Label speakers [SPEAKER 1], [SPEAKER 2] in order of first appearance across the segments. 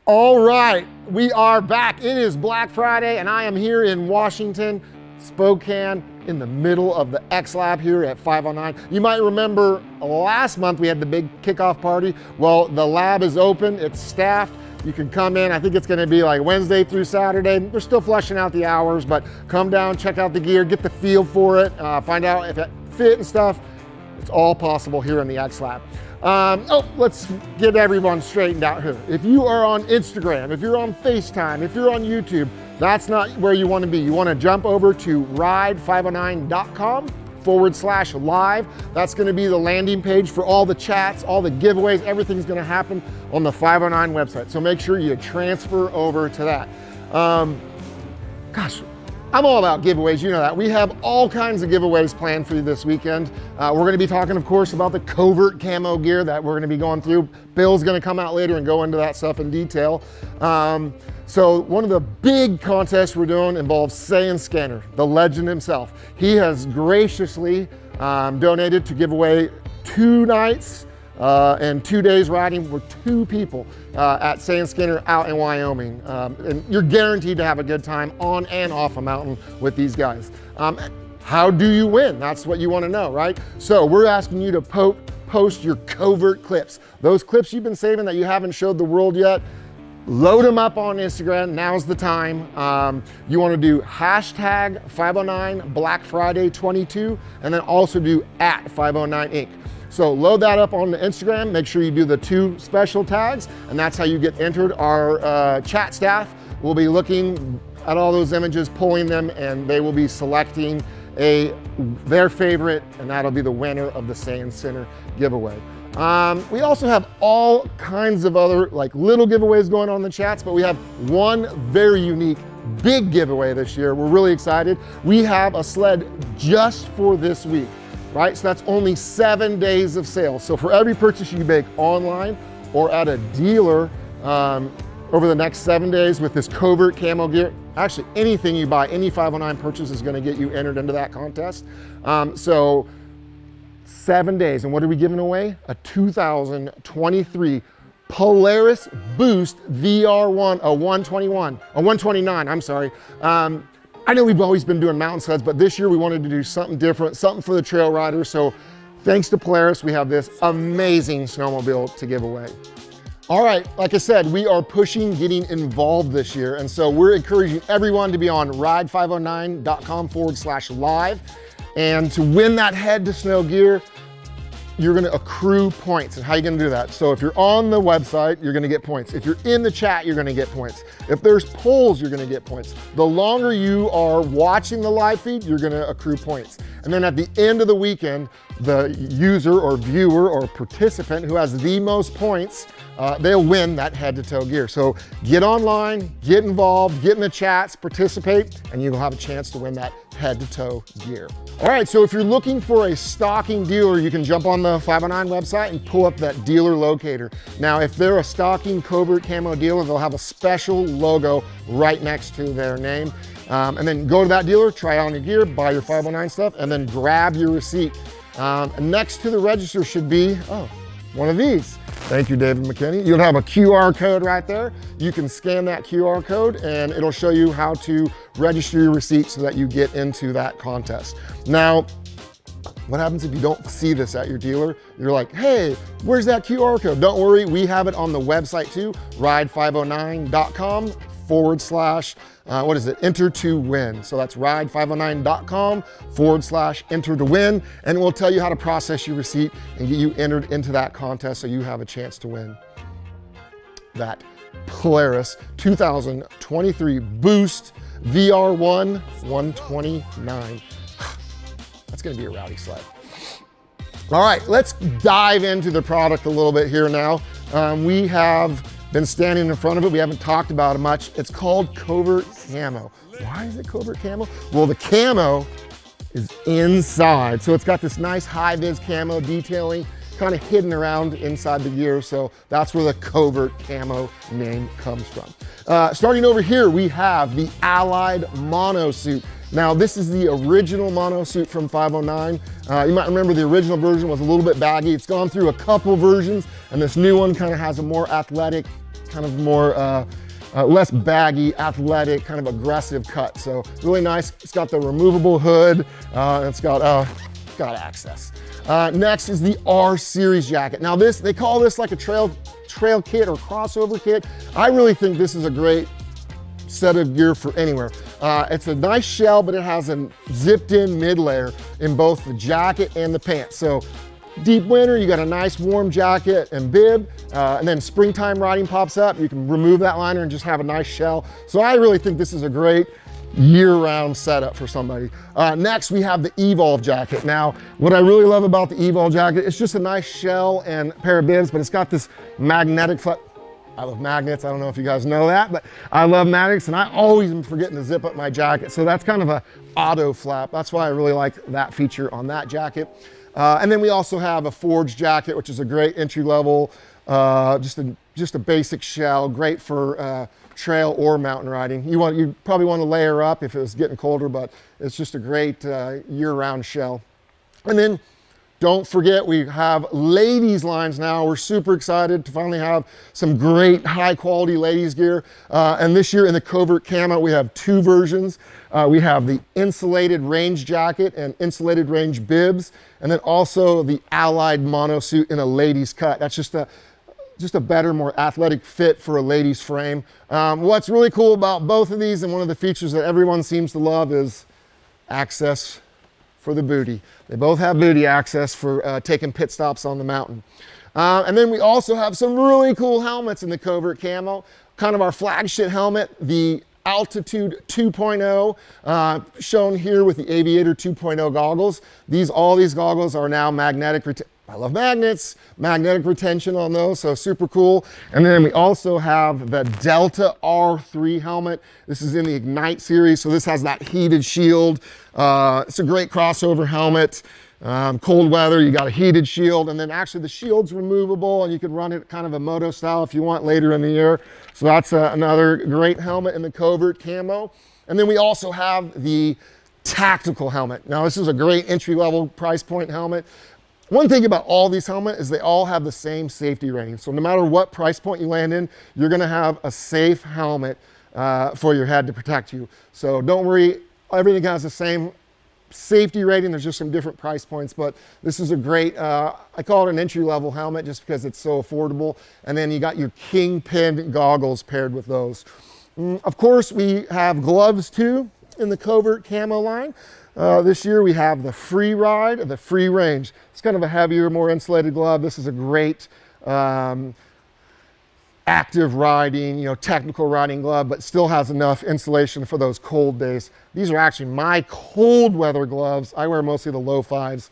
[SPEAKER 1] All right, we are back. It is Black Friday, and I am here in Washington, Spokane, in the middle of the X Lab here at 509. You might remember last month we had the big kickoff party. Well, the lab is open, it's staffed. You can come in. I think it's going to be like Wednesday through Saturday. We're still fleshing out the hours, but come down, check out the gear, get the feel for it, find out if it fit and stuff. It's all possible here in the X Lab. Let's get everyone straightened out here. If you are on Instagram, if you're on FaceTime, if you're on YouTube, that's not where you want to be. You want to jump over to ride509.com/live. That's going to be the landing page for all the chats, all the giveaways, everything's going to happen on the 509 website. So make sure you transfer over to that. Gosh, I'm all about giveaways, you know that. We have all kinds of giveaways planned for you this weekend. We're going to be talking, of course, about the covert camo gear that we're going to be going through. Bill's going to come out later and go into that stuff in detail. So one of the big contests we're doing involves Sane Skinner, the legend himself. He has graciously donated to give away 2 nights and 2 days riding for 2 people at Sane Skinner out in Wyoming. And you're guaranteed to have a good time on and off a mountain with these guys. How do you win? That's what you want to know, right? So we're asking you to post your covert clips. Those clips you've been saving that you haven't showed the world yet, load them up on Instagram. Now's the time. You want to do hashtag 509 Black Friday 22 and then also do at 509 Inc. So load that up on the Instagram. Make sure you do the 2 special tags, and that's how you get entered. Our chat staff will be looking at all those images, pulling them, and they will be selecting their favorite, and that'll be the winner of the Sane Skinner giveaway. We also have all kinds of other like little giveaways going on in the chats, but we have one very unique big giveaway this year. We're really excited. We have a sled just for this week, right? So that's only 7 days of sale. So for every purchase you make online or at a dealer over the next 7 days with this covert camo gear, actually anything you buy, any 509 purchase is gonna get you entered into that contest. So 7 days, and what are we giving away? A 2023 Polaris Boost VR1, a 129, I'm sorry. I know we've always been doing mountain sleds, but this year we wanted to do something different, something for the trail riders. So thanks to Polaris, we have this amazing snowmobile to give away. All right, like I said, we are pushing getting involved this year. And so we're encouraging everyone to be on ride509.com/live. And to win that head to snow gear, you're gonna accrue points. And how are you gonna do that? So if you're on the website, you're gonna get points. If you're in the chat, you're gonna get points. If there's polls, you're gonna get points. The longer you are watching the live feed, you're gonna accrue points. And then at the end of the weekend, the user or viewer or participant who has the most points, they'll win that head-to-toe gear. So get online, get involved, get in the chats, participate, and you'll have a chance to win that head-to-toe gear. All right, so if you're looking for a stocking dealer, you can jump on the 509 website and pull up that dealer locator. Now, if they're a stocking covert camo dealer, they'll have a special logo right next to their name. And then go to that dealer, try on your gear, buy your 509 stuff, and then grab your receipt. And next to the register should be, one of these. Thank you, David McKinney. You'll have a QR code right there. You can scan that QR code and it'll show you how to register your receipt so that you get into that contest. Now, what happens if you don't see this at your dealer? You're like, hey, where's that QR code? Don't worry, we have it on the website too, ride509.com/ enter to win. So that's ride509.com/ enter to win. And we'll tell you how to process your receipt and get you entered into that contest so you have a chance to win that Polaris 2023 Boost VR1 129. That's gonna be a rowdy sled. All right, let's dive into the product a little bit here now. We have been standing in front of it. We haven't talked about it much. It's called covert camo. Why is it covert camo? Well, the camo is inside. So it's got this nice high-vis camo detailing kind of hidden around inside the gear. So that's where the covert camo name comes from. Starting over here, we have the Allied mono suit. Now, this is the original mono suit from 509. You might remember the original version was a little bit baggy. It's gone through a couple versions, and this new one kind of has a more athletic kind of more less baggy, athletic, kind of aggressive cut. So really nice. It's got the removable hood. It's got access. Next is the R Series jacket. Now they call this like a trail kit or crossover kit. I really think this is a great set of gear for anywhere. It's a nice shell, but it has a zipped in mid layer in both the jacket and the pants. So deep winter, you got a nice warm jacket and bib, and then springtime riding pops up. You can remove that liner and just have a nice shell. So I really think this is a great year-round setup for somebody. Next, we have the Evolve jacket. Now, what I really love about the Evolve jacket, it's just a nice shell and pair of bibs, but it's got this magnetic flap. I love magnets. I don't know if you guys know that, but I love magnets, and I always am forgetting to zip up my jacket. So that's kind of a auto flap. That's why I really like that feature on that jacket. And then we also have a forged jacket, which is a great entry level, just a basic shell, great for trail or mountain riding. You probably want to layer up if it was getting colder, but it's just a great year-round shell. And then don't forget, we have ladies lines now. We're super excited to finally have some great high quality ladies gear. And this year in the Covert Camo, we have two versions. We have the insulated range jacket and insulated range bibs, and then also the Allied mono suit in a ladies cut. That's just a better, more athletic fit for a lady's frame. What's really cool about both of these, and one of the features that everyone seems to love, is access for the booty. They both have booty access for taking pit stops on the mountain. And then we also have some really cool helmets in the Covert Camo. Kind of our flagship helmet, the Altitude 2.0, shown here with the Aviator 2.0 goggles. All these goggles are now magnetic. I love magnets, magnetic retention on those, so super cool. And then we also have the Delta R3 helmet. This is in the Ignite series, so this has that heated shield. It's a great crossover helmet. Cold weather, you got a heated shield, and then actually the shield's removable, and you can run it kind of a moto style if you want later in the year. So that's another great helmet in the Covert Camo. And then we also have the tactical helmet. Now this is a great entry-level price point helmet. One thing about all these helmets is they all have the same safety rating. So no matter what price point you land in, you're gonna have a safe helmet for your head to protect you. So don't worry, everything has the same safety rating. There's just some different price points, but this is a great, I call it an entry-level helmet just because it's so affordable. And then you got your Kingpin goggles paired with those. Of course, we have gloves too in the Covert Camo line. This year we have the Free Ride and the Free Range. It's kind of a heavier, more insulated glove. This is a great active riding, technical riding glove, but still has enough insulation for those cold days. These are actually my cold weather gloves. I wear mostly the low fives.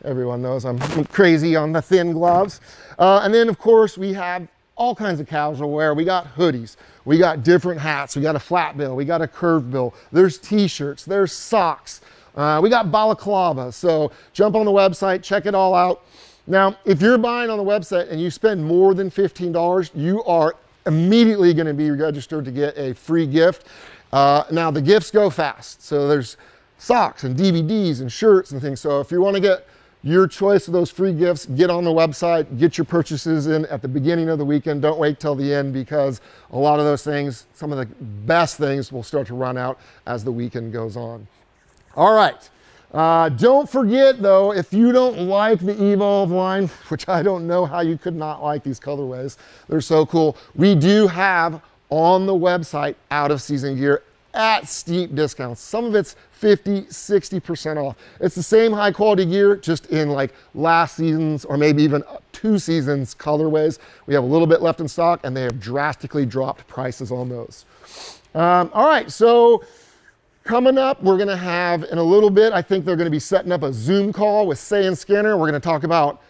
[SPEAKER 1] Everyone knows I'm crazy on the thin gloves. And then of course we have all kinds of casual wear. We got hoodies, we got different hats, we got a flat bill, we got a curved bill, there's t-shirts, there's socks, we got balaclava. So jump on the website, check it all out. Now, if you're buying on the website and you spend more than $15, you are immediately going to be registered to get a free gift. Now, the gifts go fast. So there's socks and DVDs and shirts and things. So if you want to get your choice of those free gifts, get on the website, get your purchases in at the beginning of the weekend. Don't wait till the end, because a lot of those things, some of the best things, will start to run out as the weekend goes on. All right. Don't forget though, if you don't like the Evolve line, which I don't know how you could not like these colorways, they're so cool. We do have on the website out of season gear at steep discounts. Some of it's 50, 60% off. It's the same high quality gear, just in like last season's or maybe even 2 seasons colorways. We have a little bit left in stock, and they have drastically dropped prices on those. All right, so coming up, we're gonna have in a little bit, I think they're gonna be setting up a Zoom call with Sane Skinner. We're gonna talk about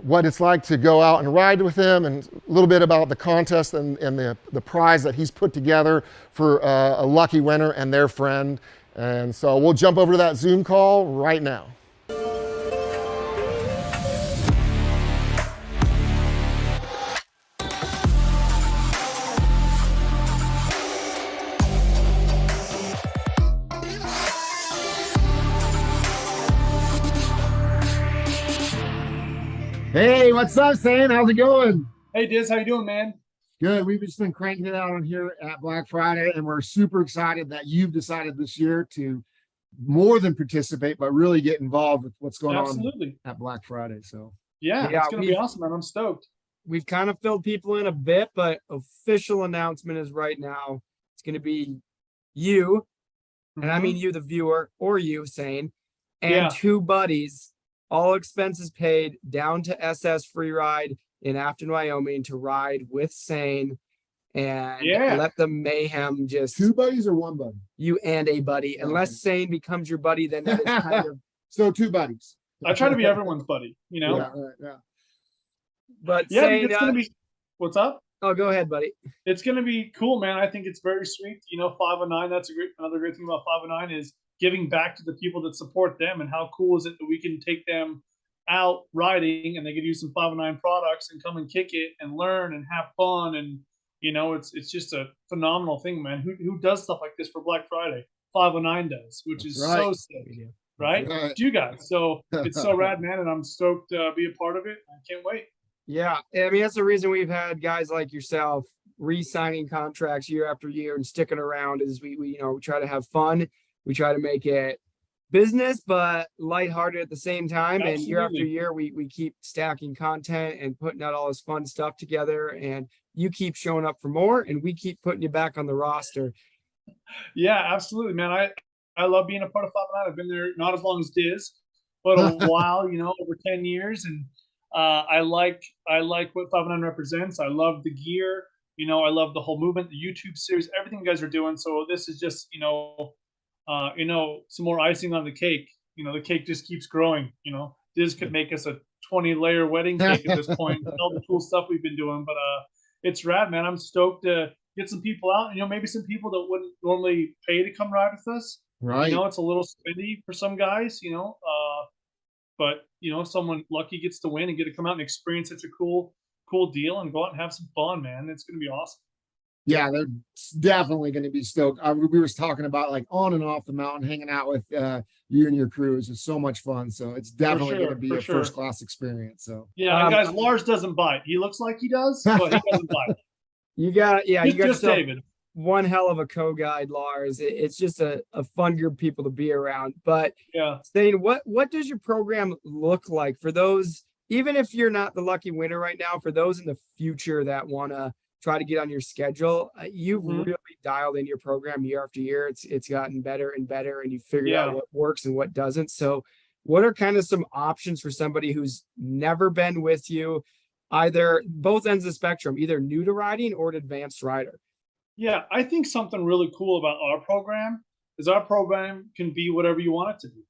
[SPEAKER 1] what it's like to go out and ride with him, and a little bit about the contest and the prize that he's put together for a lucky winner and their friend. And so we'll jump over to that Zoom call right now. Hey, what's up, Sane? How's it going?
[SPEAKER 2] Hey, Diz, how you doing, man?
[SPEAKER 1] Good. We've just been cranking it out on here at Black Friday, and we're super excited that you've decided this year to more than participate, but really get involved with what's going on
[SPEAKER 2] Absolutely.
[SPEAKER 1] at Black Friday. So
[SPEAKER 2] Yeah,
[SPEAKER 3] Yeah,
[SPEAKER 2] it's going to be awesome, man. I'm stoked.
[SPEAKER 3] we've kind of filled people in a bit, but official announcement is right now. It's going to be you, and I mean
[SPEAKER 2] Mhm.
[SPEAKER 3] you, the viewer, or you, Sane, and
[SPEAKER 2] Yeah.
[SPEAKER 3] two buddies, all expenses paid, down to SS Free Ride in Afton, Wyoming, to ride with Sane and
[SPEAKER 2] Yeah.
[SPEAKER 3] let the mayhem just
[SPEAKER 1] two buddies or one buddy?
[SPEAKER 3] you and a buddy.
[SPEAKER 1] Okay.
[SPEAKER 3] Unless Sane becomes your buddy, then that is kind of.
[SPEAKER 1] So two buddies.
[SPEAKER 2] I try to be everyone's buddy, you know?
[SPEAKER 1] Yeah, right, yeah.
[SPEAKER 3] But
[SPEAKER 2] Yeah, dude,
[SPEAKER 3] Sane,
[SPEAKER 2] it's going to be, what's up?
[SPEAKER 3] oh, go ahead, buddy.
[SPEAKER 2] It's going to be cool, man. I think it's very sweet. 509, that's another great thing about 509 is giving back to the people that support them. And how cool is it that we can take them out riding and they can use some 509 products and come and kick it and learn and have fun. And, it's just a phenomenal thing, man. Who does stuff like this for Black Friday? 509 does, which is
[SPEAKER 1] That's right.
[SPEAKER 2] so sick, right?
[SPEAKER 1] Right.
[SPEAKER 2] It's you guys. So it's so rad, man. And I'm stoked to be a part of it. I can't wait.
[SPEAKER 3] Yeah, I mean that's the reason we've had guys like yourself re-signing contracts year after year and sticking around. Is we try to have fun, we try to make it business but lighthearted at the same time. And year after
[SPEAKER 2] Absolutely.
[SPEAKER 3] year, we keep stacking content and putting out all this fun stuff together. And you keep showing up for more, and we keep putting you back on the roster.
[SPEAKER 2] Yeah, absolutely, man. I love being a part of 509. I've been there not as long as Diz, but a while, over 10 years. And I like what 509 represents. I love the gear. I love the whole movement, the YouTube series, everything you guys are doing. So this is just, some more icing on the cake. The cake just keeps growing. Diz could make us a 20-layer wedding cake at this point with all the cool stuff we've been doing. But it's rad, man. I'm stoked to get some people out. Maybe some people that wouldn't normally pay to come ride with us.
[SPEAKER 1] Right.
[SPEAKER 2] It's a little spendy for some guys, but someone lucky gets to win and get to come out and experience such a cool deal and go out and have some fun, man. It's going to be awesome.
[SPEAKER 1] Yeah, they're definitely going to be stoked. We were talking about like on and off the mountain, hanging out with you and your crew is just so much fun. So it's definitely going to be a first class experience. So
[SPEAKER 2] yeah, and guys, Lars doesn't bite. He looks like he does, but he doesn't bite.
[SPEAKER 3] You got
[SPEAKER 2] just David.
[SPEAKER 3] One hell of a co-guide, Lars. It's just a fun group of people to be around. But
[SPEAKER 2] yeah,
[SPEAKER 3] Sane, what does your program look like for those, even if you're not the lucky winner right now, for those in the future that want to try to get on your schedule? You've really dialed in your program year after year. It's gotten better and better, and you figured out what works and what doesn't. So what are kind of some options for somebody who's never been with you, either both ends of the spectrum, either new to riding or an advanced rider?
[SPEAKER 2] Yeah, I think something really cool about our program is our program can be whatever you want it to be.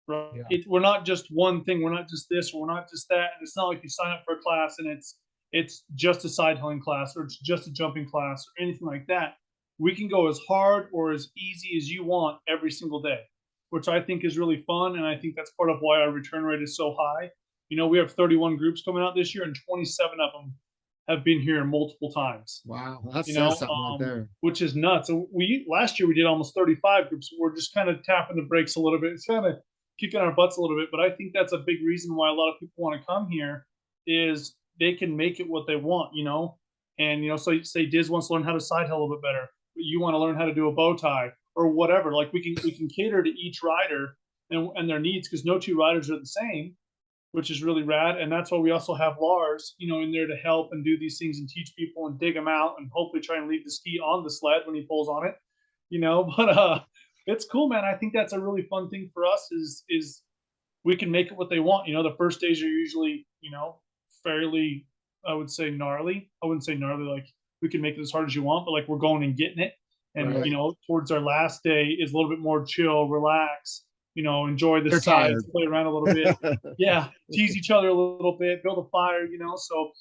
[SPEAKER 2] Right?
[SPEAKER 3] Yeah.
[SPEAKER 2] We're not just one thing. We're not just this. Or we're not just that. And it's not like you sign up for a class and it's just a side hilling class or it's just a jumping class or anything like that. We can go as hard or as easy as you want every single day, which I think is really fun. And I think that's part of why our return rate is so high. We have 31 groups coming out this year, and 27 of them have been here multiple times.
[SPEAKER 1] Wow, that's something right there.
[SPEAKER 2] Which is nuts. So last year we did almost 35 groups. We're just kind of tapping the brakes a little bit. It's kind of kicking our butts a little bit, but I think that's a big reason why a lot of people want to come here is they can make it what they want, And so say Diz wants to learn how to side hill a little bit better, but you want to learn how to do a bow tie or whatever. Like we can cater to each rider and their needs, because no two riders are the same, which is really rad. And that's why we also have Lars, in there to help and do these things and teach people and dig them out and hopefully try and leave the ski on the sled when he pulls on it, but it's cool, man. I think that's a really fun thing for us is we can make it what they want. The first days are usually, fairly, I would say gnarly. I wouldn't say gnarly, like we can make it as hard as you want, but like we're going and getting it. And,
[SPEAKER 1] Right.
[SPEAKER 2] Towards our last day is a little bit more chill, relax, enjoy the
[SPEAKER 1] They're
[SPEAKER 2] sides,
[SPEAKER 1] tired.
[SPEAKER 2] play around a little bit. Yeah, tease each other a little bit, build a fire, So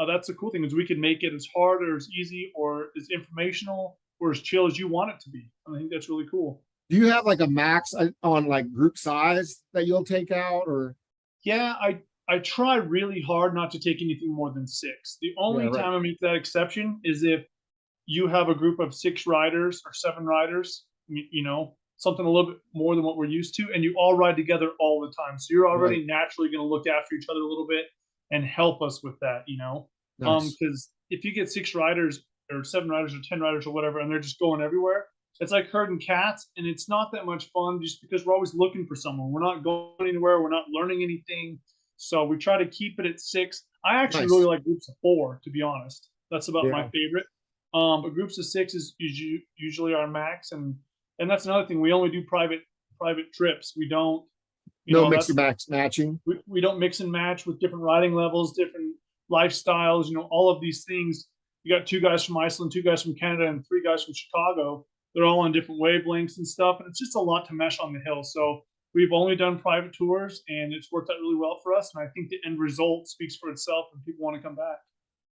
[SPEAKER 2] that's the cool thing is we can make it as hard or as easy or as informational or as chill as you want it to be. I think that's really cool.
[SPEAKER 1] Do you have like a max on like group size that you'll take out, or?
[SPEAKER 2] Yeah, I try really hard not to take anything more than 6. The only time I make that exception is if you have a group of 6 riders or 7 riders, something a little bit more than what we're used to, and you all ride together all the time. So you're already naturally going to look after each other a little bit and help us with that,
[SPEAKER 1] Nice.
[SPEAKER 2] Because if you get 6 riders or 7 riders or 10 riders or whatever, and they're just going everywhere, it's like herding cats, and it's not that much fun just because we're always looking for someone. We're not going anywhere. We're not learning anything. So we try to keep it at 6. I actually
[SPEAKER 1] Nice.
[SPEAKER 2] really like groups of 4, to be honest. That's about my
[SPEAKER 3] Yeah.
[SPEAKER 2] favorite. But groups of 6 is usually our max, and that's another thing. We only do private trips. We don't,
[SPEAKER 1] No mix and matching.
[SPEAKER 2] we don't mix and match with different riding levels, different lifestyles. All of these things. You got 2 guys from Iceland, 2 guys from Canada, and 3 guys from Chicago. They're all on different wavelengths and stuff, and it's just a lot to mesh on the hill. So we've only done private tours, and it's worked out really well for us. And I think the end result speaks for itself, and people want to come back.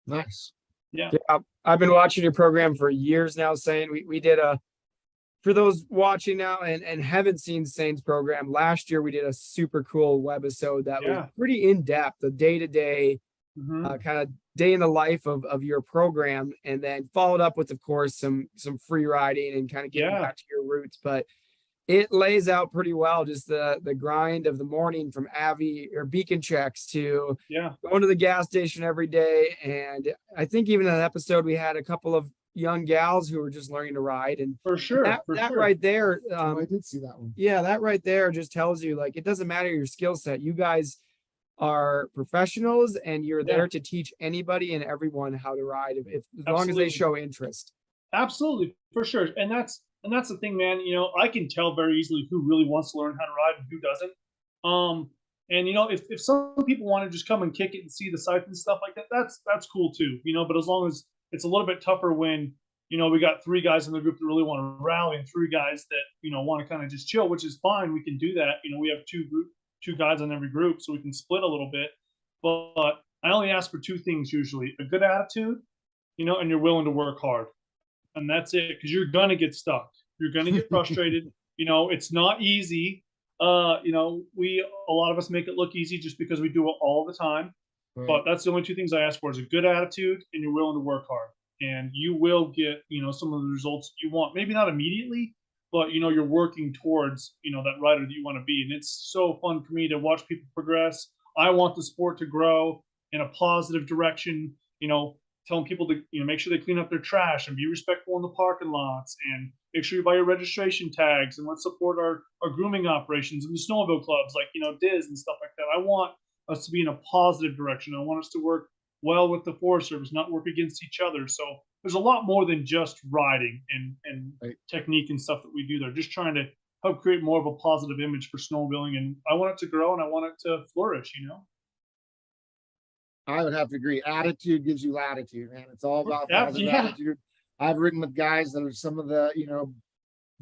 [SPEAKER 1] Nice.
[SPEAKER 2] Yeah.
[SPEAKER 3] Yeah, I've been watching your program for years now, Sane. We did for those watching now and haven't seen Sane's program, last year we did a super cool webisode that was pretty in-depth, the day-to-day kind of day in the life of your program, and then followed up with, of course, some free riding and kind of getting back to your roots. But it lays out pretty well just the grind of the morning from Avi or beacon checks to going to the gas station every day. And I think even in an episode we had a couple of young gals who were just learning to ride, and
[SPEAKER 2] for sure
[SPEAKER 3] that right there,
[SPEAKER 1] I did see that one.
[SPEAKER 3] Yeah, that right there just tells you, like, it doesn't matter your skill set. You guys are professionals, and you're there to teach anybody and everyone how to ride, if as long as they show interest.
[SPEAKER 2] Absolutely, for sure. And that's the thing, man. I can tell very easily who really wants to learn how to ride and who doesn't. And if some people want to just come and kick it and see the sights and stuff like that, that's cool too. But as long as it's a little bit tougher when we got 3 guys in the group that really want to rally, and 3 guys that want to kind of just chill, which is fine. We can do that. We have 2 guys on every group, so we can split a little bit. But I only ask for 2 things usually: a good attitude, and you're willing to work hard. And that's it, because you're gonna get stuck. You're gonna get frustrated. It's not easy. A lot of us make it look easy just because we do it all the time. Right. But that's the only 2 things I ask for: is a good attitude, and you're willing to work hard. And you will get, some of the results you want. Maybe not immediately, but you're working towards, that rider that you want to be. And it's so fun for me to watch people progress. I want the sport to grow in a positive direction. Telling people to make sure they clean up their trash and be respectful in the parking lots, and make sure you buy your registration tags, and let's support our grooming operations and the snowmobile clubs like Diz and stuff like that. I want us to be in a positive direction. I want us to work well with the Forest Service, not work against each other. So there's a lot more than just riding and technique and stuff that we do there. Just trying to help create more of a positive image for snowmobiling, and I want it to grow and I want it to flourish.
[SPEAKER 1] I would have to agree. Attitude gives you latitude, man. It's all about attitude. I've ridden with guys that are some of the,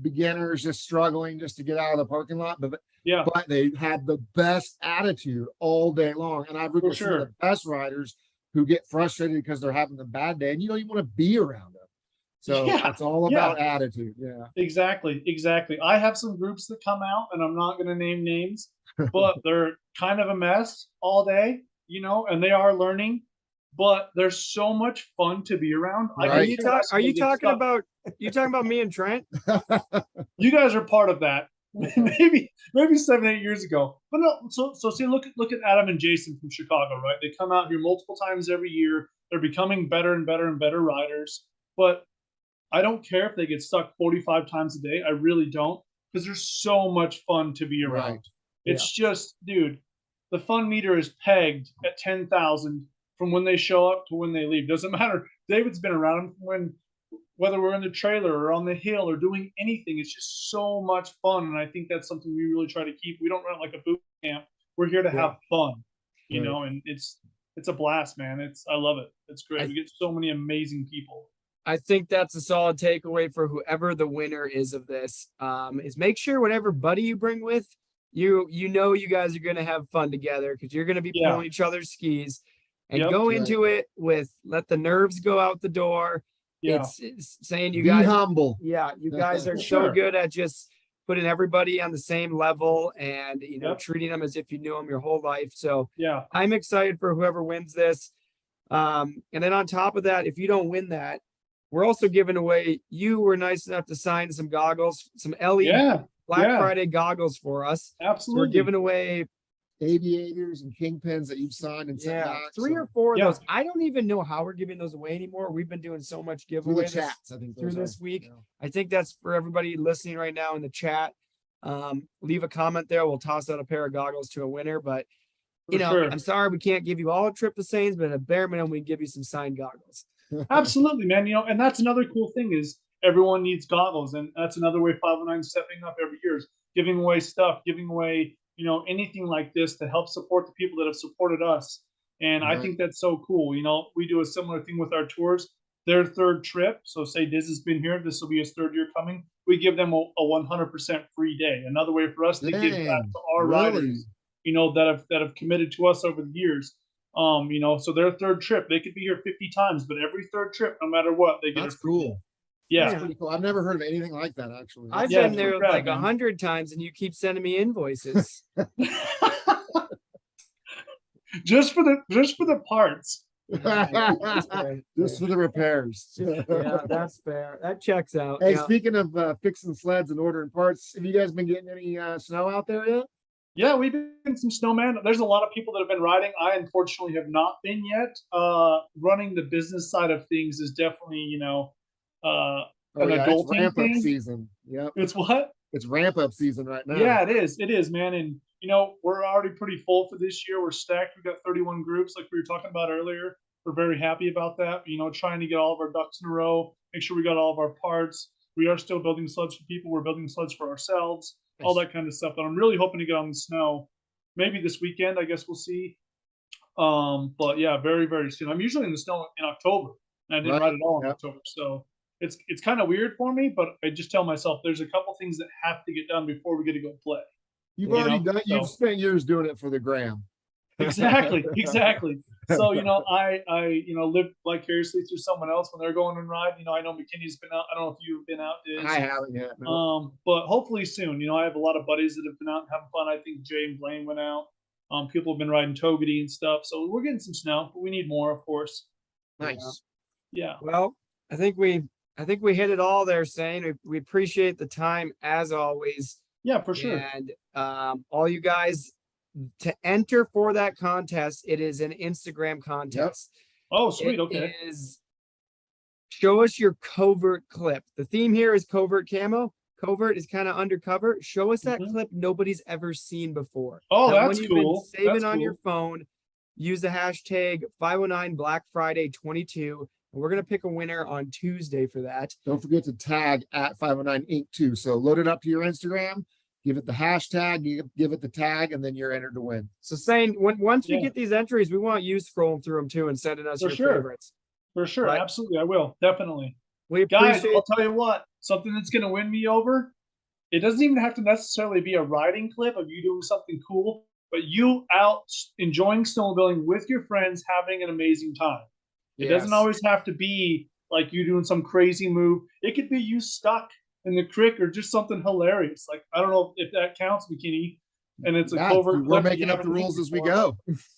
[SPEAKER 1] beginners just struggling just to get out of the parking lot, but they had the best attitude all day long. And I've ridden with some of the best riders who get frustrated because they're having a bad day, and you don't even want to be around them. So it's all about attitude. Yeah,
[SPEAKER 2] exactly. I have some groups that come out, and I'm not going to name names, but they're kind of a mess all day. And they are learning, but they're so much fun to be around.
[SPEAKER 1] Right.
[SPEAKER 3] Are you talking about me and Trent?
[SPEAKER 2] You guys are part of that. maybe 7-8 years ago. But no, so see, look at Adam and Jason from Chicago, right? They come out here multiple times every year. They're becoming better and better and better riders. But I don't care if they get stuck 45 times a day. I really don't, because they're so much fun to be around. Right. It's just, dude, the fun meter is pegged at 10,000 from when they show up to when they leave. Doesn't matter. David's been around them whether we're in the trailer or on the hill or doing anything. It's just so much fun, and I think that's something we really try to keep. We don't run like a boot camp. We're here to have fun, and it's a blast, man. I love it. It's great. We get so many amazing people.
[SPEAKER 3] I think that's a solid takeaway for whoever the winner is of this. Is make sure whatever buddy you bring with, you guys are going to have fun together, because you're going to be pulling each other's skis, and go into it with, let the nerves go out the door. It's saying you guys
[SPEAKER 1] be humble.
[SPEAKER 3] Yeah, you guys are so good at just putting everybody on the same level, and treating them as if you knew them your whole life. So I'm excited for whoever wins this. And then on top of that, if you don't win that, we're also giving away, you were nice enough to sign some goggles, some LED Black Friday goggles for us.
[SPEAKER 2] Absolutely.
[SPEAKER 3] So we're giving away
[SPEAKER 1] aviators and kingpins that you've signed and sent
[SPEAKER 3] Yeah,
[SPEAKER 1] back.
[SPEAKER 3] 3
[SPEAKER 1] so
[SPEAKER 3] or 4 of
[SPEAKER 2] Yeah.
[SPEAKER 3] those. I don't even know how we're giving those away anymore. We've been doing so much
[SPEAKER 1] through the
[SPEAKER 3] giveaway
[SPEAKER 1] chats, I think
[SPEAKER 3] through
[SPEAKER 1] those
[SPEAKER 3] this
[SPEAKER 1] are,
[SPEAKER 3] week.
[SPEAKER 1] yeah.
[SPEAKER 3] I think that's for everybody listening right now in the chat. Leave a comment there. We'll toss out a pair of goggles to a winner. But
[SPEAKER 2] For
[SPEAKER 3] you know,
[SPEAKER 2] sure.
[SPEAKER 3] I'm sorry we can't give you all a trip to Sanes, but at a bare minimum, we can give you some signed goggles.
[SPEAKER 2] Absolutely, man. And that's another cool thing is everyone needs goggles, and that's another way 509 is stepping up every year is giving away stuff, giving away anything like this to help support the people that have supported us. And I
[SPEAKER 1] Right.
[SPEAKER 2] think that's so cool. We do a similar thing with our tours. Their third trip, so say Diz has been here, this will be his third year coming. We give them a 100% free day. Another way for us to give back
[SPEAKER 1] Dang,
[SPEAKER 2] to our
[SPEAKER 1] really?
[SPEAKER 2] riders, that have committed to us over the years. So their third trip, they could be here 50 times, but every third trip, no matter what, they get
[SPEAKER 1] That's
[SPEAKER 2] a free day.
[SPEAKER 1] cool.
[SPEAKER 2] Yeah.
[SPEAKER 1] That's pretty cool. I've never heard of anything like that, actually.
[SPEAKER 3] I've
[SPEAKER 2] Yeah,
[SPEAKER 3] been
[SPEAKER 2] it's
[SPEAKER 3] there
[SPEAKER 2] pretty rad,
[SPEAKER 3] like
[SPEAKER 2] man.
[SPEAKER 3] 100 times, and you keep sending me invoices.
[SPEAKER 2] just for the parts.
[SPEAKER 3] That's fair.
[SPEAKER 1] Just for the repairs.
[SPEAKER 3] Yeah, that's fair. That checks out.
[SPEAKER 1] Hey,
[SPEAKER 3] Yeah.
[SPEAKER 1] speaking of fixing sleds and ordering parts, have you guys been getting any snow out there yet?
[SPEAKER 2] Yeah, we've been some snowman. There's a lot of people that have been riding. I unfortunately have not been yet. Running the business side of things is definitely,
[SPEAKER 1] Oh
[SPEAKER 2] an
[SPEAKER 1] yeah, it's
[SPEAKER 2] adulting
[SPEAKER 1] ramp up
[SPEAKER 2] thing.
[SPEAKER 1] season. Yep,
[SPEAKER 2] It's what?
[SPEAKER 1] it's ramp up season right now.
[SPEAKER 2] Yeah, it is. It is, man. And we're already pretty full for this year. We're stacked. We've got 31 groups, like we were talking about earlier. We're very happy about that. Trying to get all of our ducks in a row, make sure we got all of our parts. We are still building sleds for people. We're building sleds for ourselves, all that kind of stuff. But I'm really hoping to get on the snow. Maybe this weekend, I guess we'll see. But yeah, very, very soon. I'm usually in the snow in October, and I didn't
[SPEAKER 1] Right.
[SPEAKER 2] ride at all in
[SPEAKER 1] Yep.
[SPEAKER 2] October. So it's kind of weird for me, but I just tell myself there's a couple things that have to get done before we get to go play.
[SPEAKER 1] You've
[SPEAKER 2] You
[SPEAKER 1] already
[SPEAKER 2] know,
[SPEAKER 1] done.
[SPEAKER 2] so-
[SPEAKER 1] You've spent years doing it for the gram.
[SPEAKER 2] Exactly. So I live vicariously through someone else when they're going and ride. I know McKinney's been out. I don't know if you've been out.
[SPEAKER 1] I haven't yet. No.
[SPEAKER 2] But hopefully soon. I have a lot of buddies that have been out and having fun. I think Jay and Blaine went out. People have been riding Togedy and stuff. So we're getting some snow, but we need more, of course.
[SPEAKER 1] Nice.
[SPEAKER 2] Yeah.
[SPEAKER 3] Well, I think we hit it all there, Sane. We appreciate the time as always.
[SPEAKER 2] Yeah, for sure.
[SPEAKER 3] And all you guys to enter for that contest, it is an Instagram contest.
[SPEAKER 2] Oh, sweet.
[SPEAKER 3] It
[SPEAKER 2] Okay.
[SPEAKER 3] is show us your covert clip. The theme here is covert camo. Covert is kind of undercover. Show us that
[SPEAKER 2] Mhm.
[SPEAKER 3] clip nobody's ever seen before.
[SPEAKER 2] Oh,
[SPEAKER 3] That one
[SPEAKER 2] that's
[SPEAKER 3] you've
[SPEAKER 2] cool.
[SPEAKER 3] been saving
[SPEAKER 2] That's
[SPEAKER 3] on your
[SPEAKER 2] cool.
[SPEAKER 3] phone. Use the hashtag 509 Black Friday 22. And we're gonna pick a winner on Tuesday for that.
[SPEAKER 1] Don't forget to tag at 509 Inc. too. So load it up to your Instagram, give it the hashtag, give it the tag, and then you're entered to win.
[SPEAKER 3] So saying once we
[SPEAKER 2] Yeah.
[SPEAKER 3] get these entries, we want you scrolling through them too and sending us
[SPEAKER 2] For
[SPEAKER 3] your
[SPEAKER 2] sure.
[SPEAKER 3] favorites.
[SPEAKER 2] For sure.
[SPEAKER 3] Right.
[SPEAKER 2] Absolutely. I will. Definitely.
[SPEAKER 3] We
[SPEAKER 2] Guys,
[SPEAKER 3] appreciate
[SPEAKER 2] I'll tell you what, something that's going to win me over, it doesn't even have to necessarily be a riding clip of you doing something cool, but you out enjoying snowmobiling with your friends, having an amazing time. It doesn't
[SPEAKER 3] Yes.
[SPEAKER 2] always have to be like you doing some crazy move. It could be you stuck in the creek or just something hilarious. Like, I don't know if that counts, McKinney. And it's a
[SPEAKER 1] Yeah,
[SPEAKER 2] covert
[SPEAKER 1] we're
[SPEAKER 2] clip that
[SPEAKER 1] making
[SPEAKER 2] you
[SPEAKER 1] up the
[SPEAKER 2] haven't seen
[SPEAKER 1] rules as we
[SPEAKER 2] before.
[SPEAKER 1] go.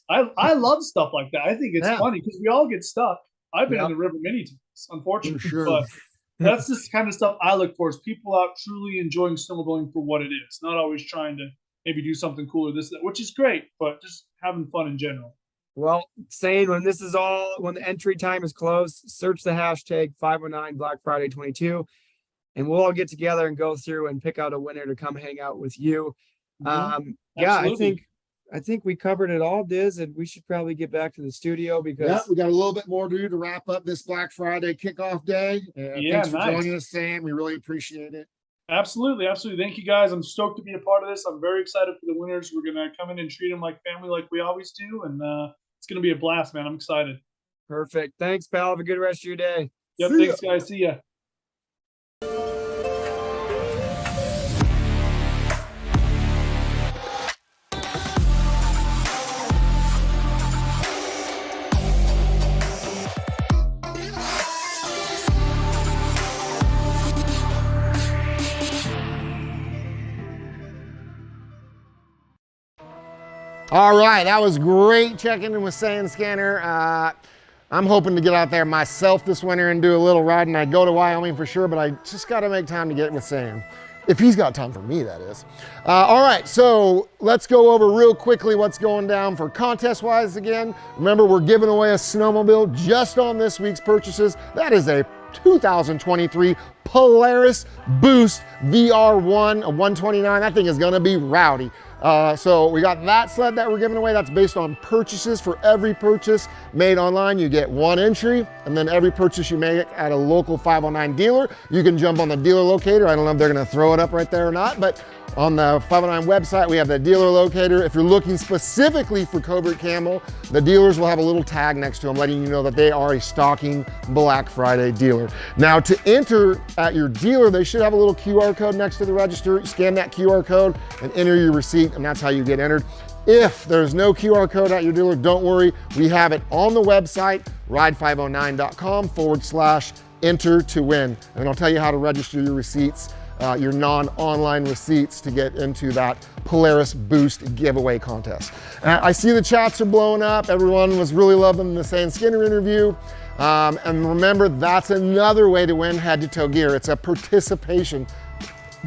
[SPEAKER 2] I love stuff like that. I think it's
[SPEAKER 1] Yeah.
[SPEAKER 2] funny because we all get stuck. I've been
[SPEAKER 3] Yep.
[SPEAKER 2] in the river many times, unfortunately.
[SPEAKER 1] For sure.
[SPEAKER 2] But that's the kind of stuff I look for is people out truly enjoying snowmobiling for what it is, not always trying to maybe do something cool or this, that, which is great, but just having fun in general.
[SPEAKER 3] Well, saying when the entry time is closed, search the hashtag 509 Black Friday 22, and we'll all get together and go through and pick out a winner to come hang out with you. Yeah,
[SPEAKER 2] Absolutely.
[SPEAKER 3] I think we covered it all, Diz, and we should probably get back to the studio because
[SPEAKER 1] Yeah, we got a little bit more to do to wrap up this Black Friday kickoff day.
[SPEAKER 2] Yeah,
[SPEAKER 1] Thanks for
[SPEAKER 2] nice.
[SPEAKER 1] joining us, Sam. We really appreciate it.
[SPEAKER 2] Absolutely. Thank you guys. I'm stoked to be a part of this. I'm very excited for the winners. We're gonna come in and treat them like family, like we always do, and it's gonna be a blast, man. I'm excited.
[SPEAKER 3] perfect. Thanks, pal. Have a good rest of your day.
[SPEAKER 2] Yep.
[SPEAKER 1] See ya.
[SPEAKER 2] Thanks, guys. See ya.
[SPEAKER 1] All right, that was great checking in with Sane Skinner. I'm hoping to get out there myself this winter and do a little riding. I go to Wyoming for sure, but I just got to make time to get with Sam. If he's got time for me, that is. All right, so let's go over real quickly what's going down for contest-wise again. Remember, we're giving away a snowmobile just on this week's purchases. That is a 2023 Polaris Boost VR1, a 129. That thing is gonna be rowdy. So we got that sled that we're giving away. That's based on purchases. For every purchase made online, you get 1 entry, and then every purchase you make at a local 509 dealer, you can jump on the dealer locator. I don't know if they're gonna throw it up right there or not, but on the 509 website, we have the dealer locator. If you're looking specifically for Covert Camo, the dealers will have a little tag next to them letting you know that they are a stocking Black Friday dealer. Now, to enter at your dealer, they should have a little QR code next to the register. Scan that QR code and enter your receipt, and that's how you get entered. If there's no QR code at your dealer, don't worry. We have it on the website, ride509.com/enter to win. And I'll tell you how to register your receipts, your non-online receipts, to get into that Polaris Boost giveaway contest. I see the chats are blowing up. Everyone was really loving the Sane Skinner interview. And remember, that's another way to win head-to-toe gear. It's a participation.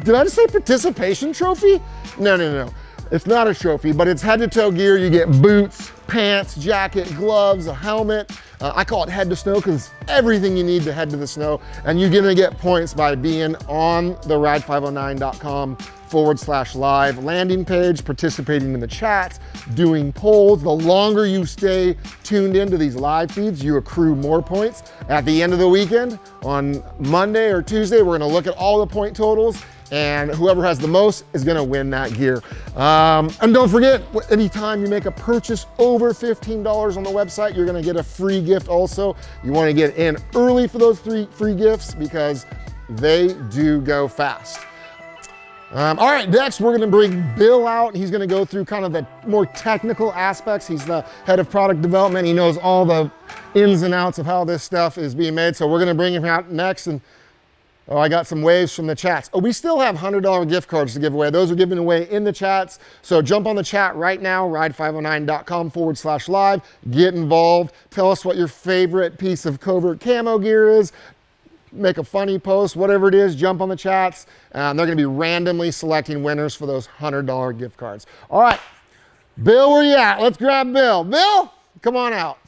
[SPEAKER 1] Did I just say participation trophy? No. It's not a trophy, but it's head-to-toe gear. You get boots, pants, jacket, gloves, a helmet. I call it head to snow because everything you need to head to the snow. And you're gonna get points by being on the ride509.com/live landing page, participating in the chats, doing polls. The longer you stay tuned into these live feeds, you accrue more points. At the end of the weekend, on Monday or Tuesday, we're gonna look at all the point totals, and whoever has the most is gonna win that gear. And don't forget, anytime you make a purchase over $15 on the website, you're gonna get a free gift also. You wanna get in early for those 3 free gifts because they do go fast. All right, next we're gonna bring Bill out. He's gonna go through kind of the more technical aspects. He's the head of product development. He knows all the ins and outs of how this stuff is being made. So we're gonna bring him out next. And oh, I got some waves from the chats. Oh, we still have $100 gift cards to give away. Those are given away in the chats. So jump on the chat right now, ride509.com/live. Get involved. Tell us what your favorite piece of Covert Camo gear is. Make a funny post, whatever it is, jump on the chats. They're gonna be randomly selecting winners for those $100 gift cards. All right, Bill, where you at? Let's grab Bill. Bill, come on out.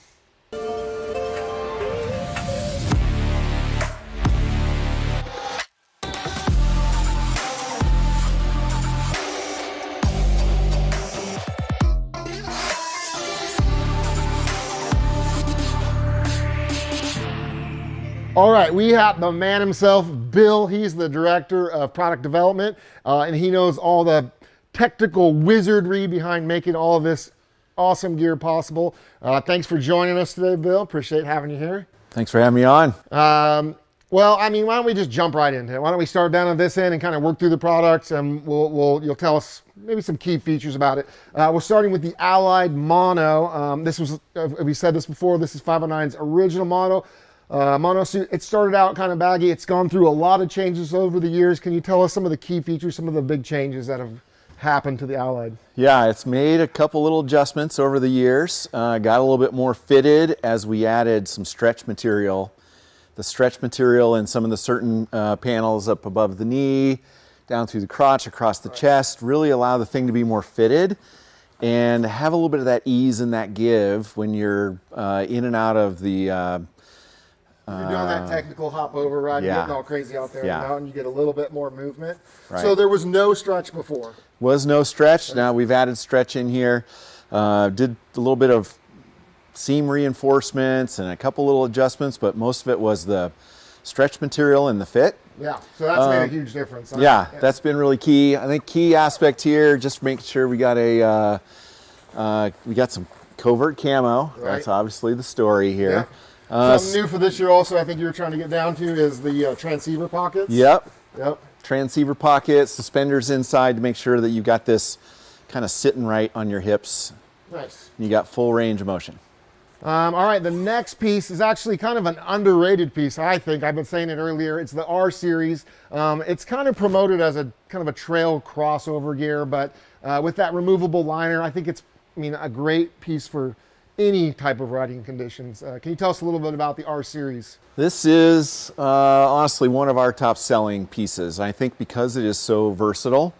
[SPEAKER 1] All right, we have the man himself, Bill. He's the director of product development, and he knows all the technical wizardry behind making all of this awesome gear possible. Thanks for joining us today, Bill. Appreciate having you here.
[SPEAKER 4] Thanks for having me on.
[SPEAKER 1] Well, I mean, why don't we just jump right into it? Why don't we start down at this end and kind of work through the products, and you'll tell us maybe some key features about it. We're starting with the Allied Mono. This was, we said this before, this is 509's original model. Mono suit. It started out kind of baggy. It's gone through a lot of changes over the years. Can you tell us some of the key features, some of the big changes that have happened to the Allied?
[SPEAKER 4] Yeah, it's made a couple little adjustments over the years. Got a little bit more fitted as we added some stretch material. The stretch material in some of the certain panels up above the knee, down through the crotch, across the chest, really allow the thing to be more fitted and have a little bit of that ease and that give when you're in and out of the
[SPEAKER 1] You're doing that technical hop over ride,
[SPEAKER 4] yeah.
[SPEAKER 1] getting all crazy out there
[SPEAKER 4] Yeah.
[SPEAKER 1] now, and you get a little bit more movement.
[SPEAKER 4] Right.
[SPEAKER 1] So there was no stretch before.
[SPEAKER 4] Was no stretch. Now we've added stretch in here. Did a little bit of seam reinforcements and a couple little adjustments, but most of it was the stretch material and the fit.
[SPEAKER 1] Yeah, so that's made a huge difference.
[SPEAKER 4] Yeah, that's been really key. I think key aspect here, just make sure we got we got some Covert Camo.
[SPEAKER 1] Right.
[SPEAKER 4] That's obviously the story here.
[SPEAKER 1] Yeah. Something new for this year also, I think you were trying to get down to, is the transceiver pockets.
[SPEAKER 4] Yep.
[SPEAKER 1] Yep.
[SPEAKER 4] Transceiver pockets, suspenders inside to make sure that you've got this kind of sitting right on your hips.
[SPEAKER 1] Nice.
[SPEAKER 4] You got full range of motion.
[SPEAKER 1] All right, the next piece is actually kind of an underrated piece, I think. I've been saying it earlier. It's the R series. It's kind of promoted as a kind of a trail crossover gear, but with that removable liner, I think it's, a great piece for any type of riding conditions. Can you tell us a little bit about the R Series?
[SPEAKER 4] This is honestly one of our top selling pieces. I think because it is so versatile.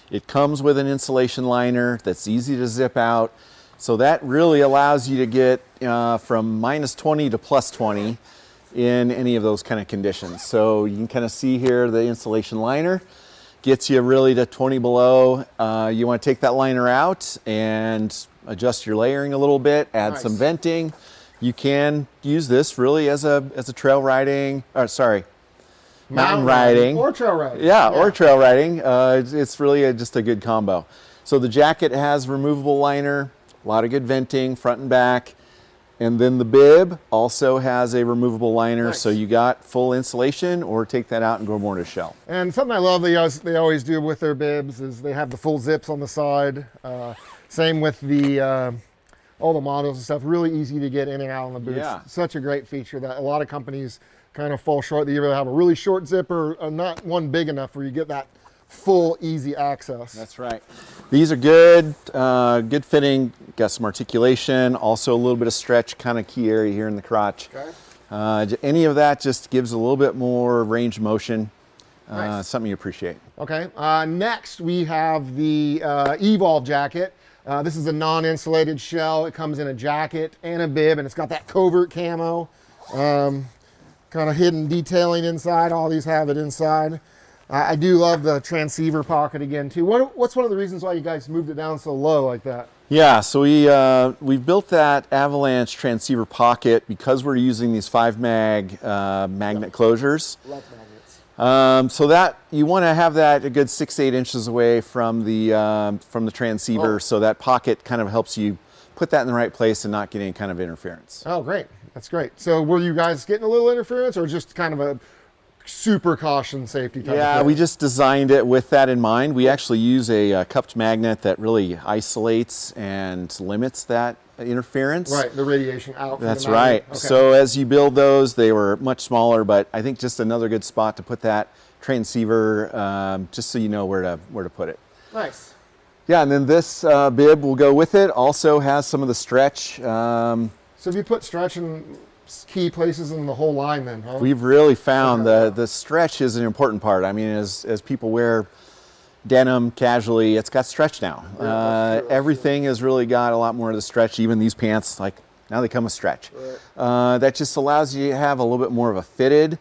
[SPEAKER 4] It comes with an insulation liner that's easy to zip out. So that really allows you to get from -20 to +20 in any of those kind of conditions. So you can kind of see here the insulation liner gets you really to 20 below. You want to take that liner out and adjust your layering a little bit, add some venting. You can use this really as a trail riding, or sorry, mountain riding.
[SPEAKER 1] Or trail riding.
[SPEAKER 4] Yeah, or trail riding. It's really just a good combo. So the jacket has removable liner, a lot of good venting, front and back. And then the bib also has a removable liner, so you got full insulation, or take that out and go more to shell.
[SPEAKER 1] And something I love they always do with their bibs is they have the full zips on the side. Same with the all the models and stuff. Really easy to get in and out on the boots.
[SPEAKER 4] Yeah.
[SPEAKER 1] Such a great feature that a lot of companies kind of fall short. They either have a really short zipper or not one big enough where you get that full easy access.
[SPEAKER 4] That's right. These are good, good fitting, got some articulation, also a little bit of stretch, kind of key area here in the crotch.
[SPEAKER 1] Okay.
[SPEAKER 4] Any of that just gives a little bit more range of motion,
[SPEAKER 1] Nice.
[SPEAKER 4] something you appreciate.
[SPEAKER 1] Okay, next we have the Evolve jacket. This is a non-insulated shell. It comes in a jacket and a bib, and it's got that covert camo, kind of hidden detailing inside. All these have it inside. I do love the transceiver pocket again too. What's one of the reasons why you guys moved it down so low like that?
[SPEAKER 4] Yeah, so we've built that Avalanche transceiver pocket because we're using these 5-mag magnet closures.
[SPEAKER 1] Love magnets.
[SPEAKER 4] So that you want to have that a good 6-8 inches away from the transceiver, so that pocket kind of helps you put that in the right place and not get any kind of interference.
[SPEAKER 1] Oh, great. That's great. So were you guys getting a little interference, or just kind of a super caution safety type of thing?
[SPEAKER 4] We just designed it with that in mind. We actually use a cupped magnet that really isolates and limits that interference.
[SPEAKER 1] Right, the radiation out. From
[SPEAKER 4] That's
[SPEAKER 1] the magnet.
[SPEAKER 4] right.
[SPEAKER 1] Okay.
[SPEAKER 4] So as you build those, they were much smaller, but I think just another good spot to put that transceiver, just so you know where to put it.
[SPEAKER 1] Nice.
[SPEAKER 4] Yeah, and then this bib will go with it. Also has some of the stretch.
[SPEAKER 1] So if you put stretch in key places in the whole line then, huh?
[SPEAKER 4] We've really found the stretch is an important part. I mean, as people wear denim casually, it's got stretch now. Everything has really got a lot more of the stretch. Even these pants, like now they come with stretch.
[SPEAKER 1] Right.
[SPEAKER 4] That just allows you to have a little bit more of a fitted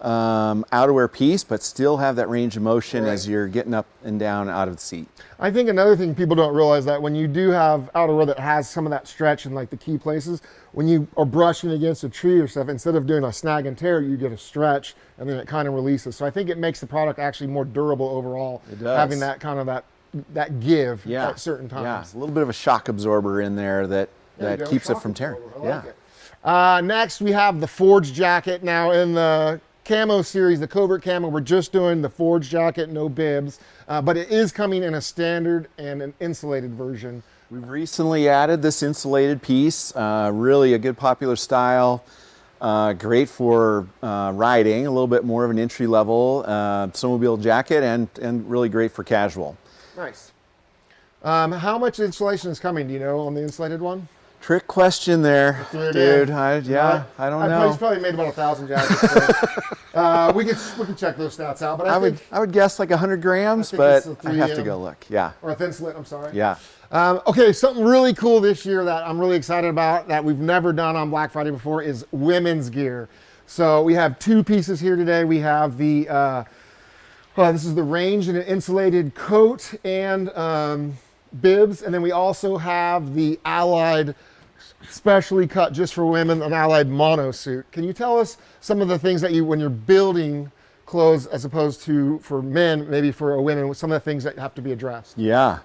[SPEAKER 4] outerwear piece, but still have that range of motion as you're getting up and down out of the seat.
[SPEAKER 1] I think another thing people don't realize that when you do have outerwear that has some of that stretch in like the key places, when you are brushing against a tree or stuff, instead of doing a snag and tear, you get a stretch and then it kind of releases. So I think it makes the product actually more durable overall.
[SPEAKER 4] It does.
[SPEAKER 1] Having that kind of that give
[SPEAKER 4] Yeah.
[SPEAKER 1] at certain times.
[SPEAKER 4] Yeah, a little bit of a shock absorber in there that keeps it from tearing.
[SPEAKER 1] I like it. Next, we have the Forge jacket. Now in the camo series, the covert camo, we're just doing the Forge jacket, no bibs, but it is coming in a standard and an insulated version.
[SPEAKER 4] We've recently added this insulated piece, really a good popular style, great for riding, a little bit more of an entry level snowmobile jacket, and really great for casual.
[SPEAKER 1] Nice. How much insulation is coming, do you know, on the insulated one?
[SPEAKER 4] Trick question there, dude. I don't know.
[SPEAKER 1] He's probably made about 1,000 jackets. So, we can check those stats out. But
[SPEAKER 4] I would guess like 100 grams, but I have to go look. Yeah.
[SPEAKER 1] Or a thin slit. I'm sorry.
[SPEAKER 4] Yeah.
[SPEAKER 1] Okay, something really cool this year that I'm really excited about that we've never done on Black Friday before is women's gear. So we have two pieces here today. We have the this is the range in an insulated coat and bibs, and then we also have the Allied specially cut just for women, an Allied mono suit. Can you tell us some of the things that when you're building clothes as opposed to for men, maybe for a women, some of the things that have to be addressed?
[SPEAKER 4] Yeah.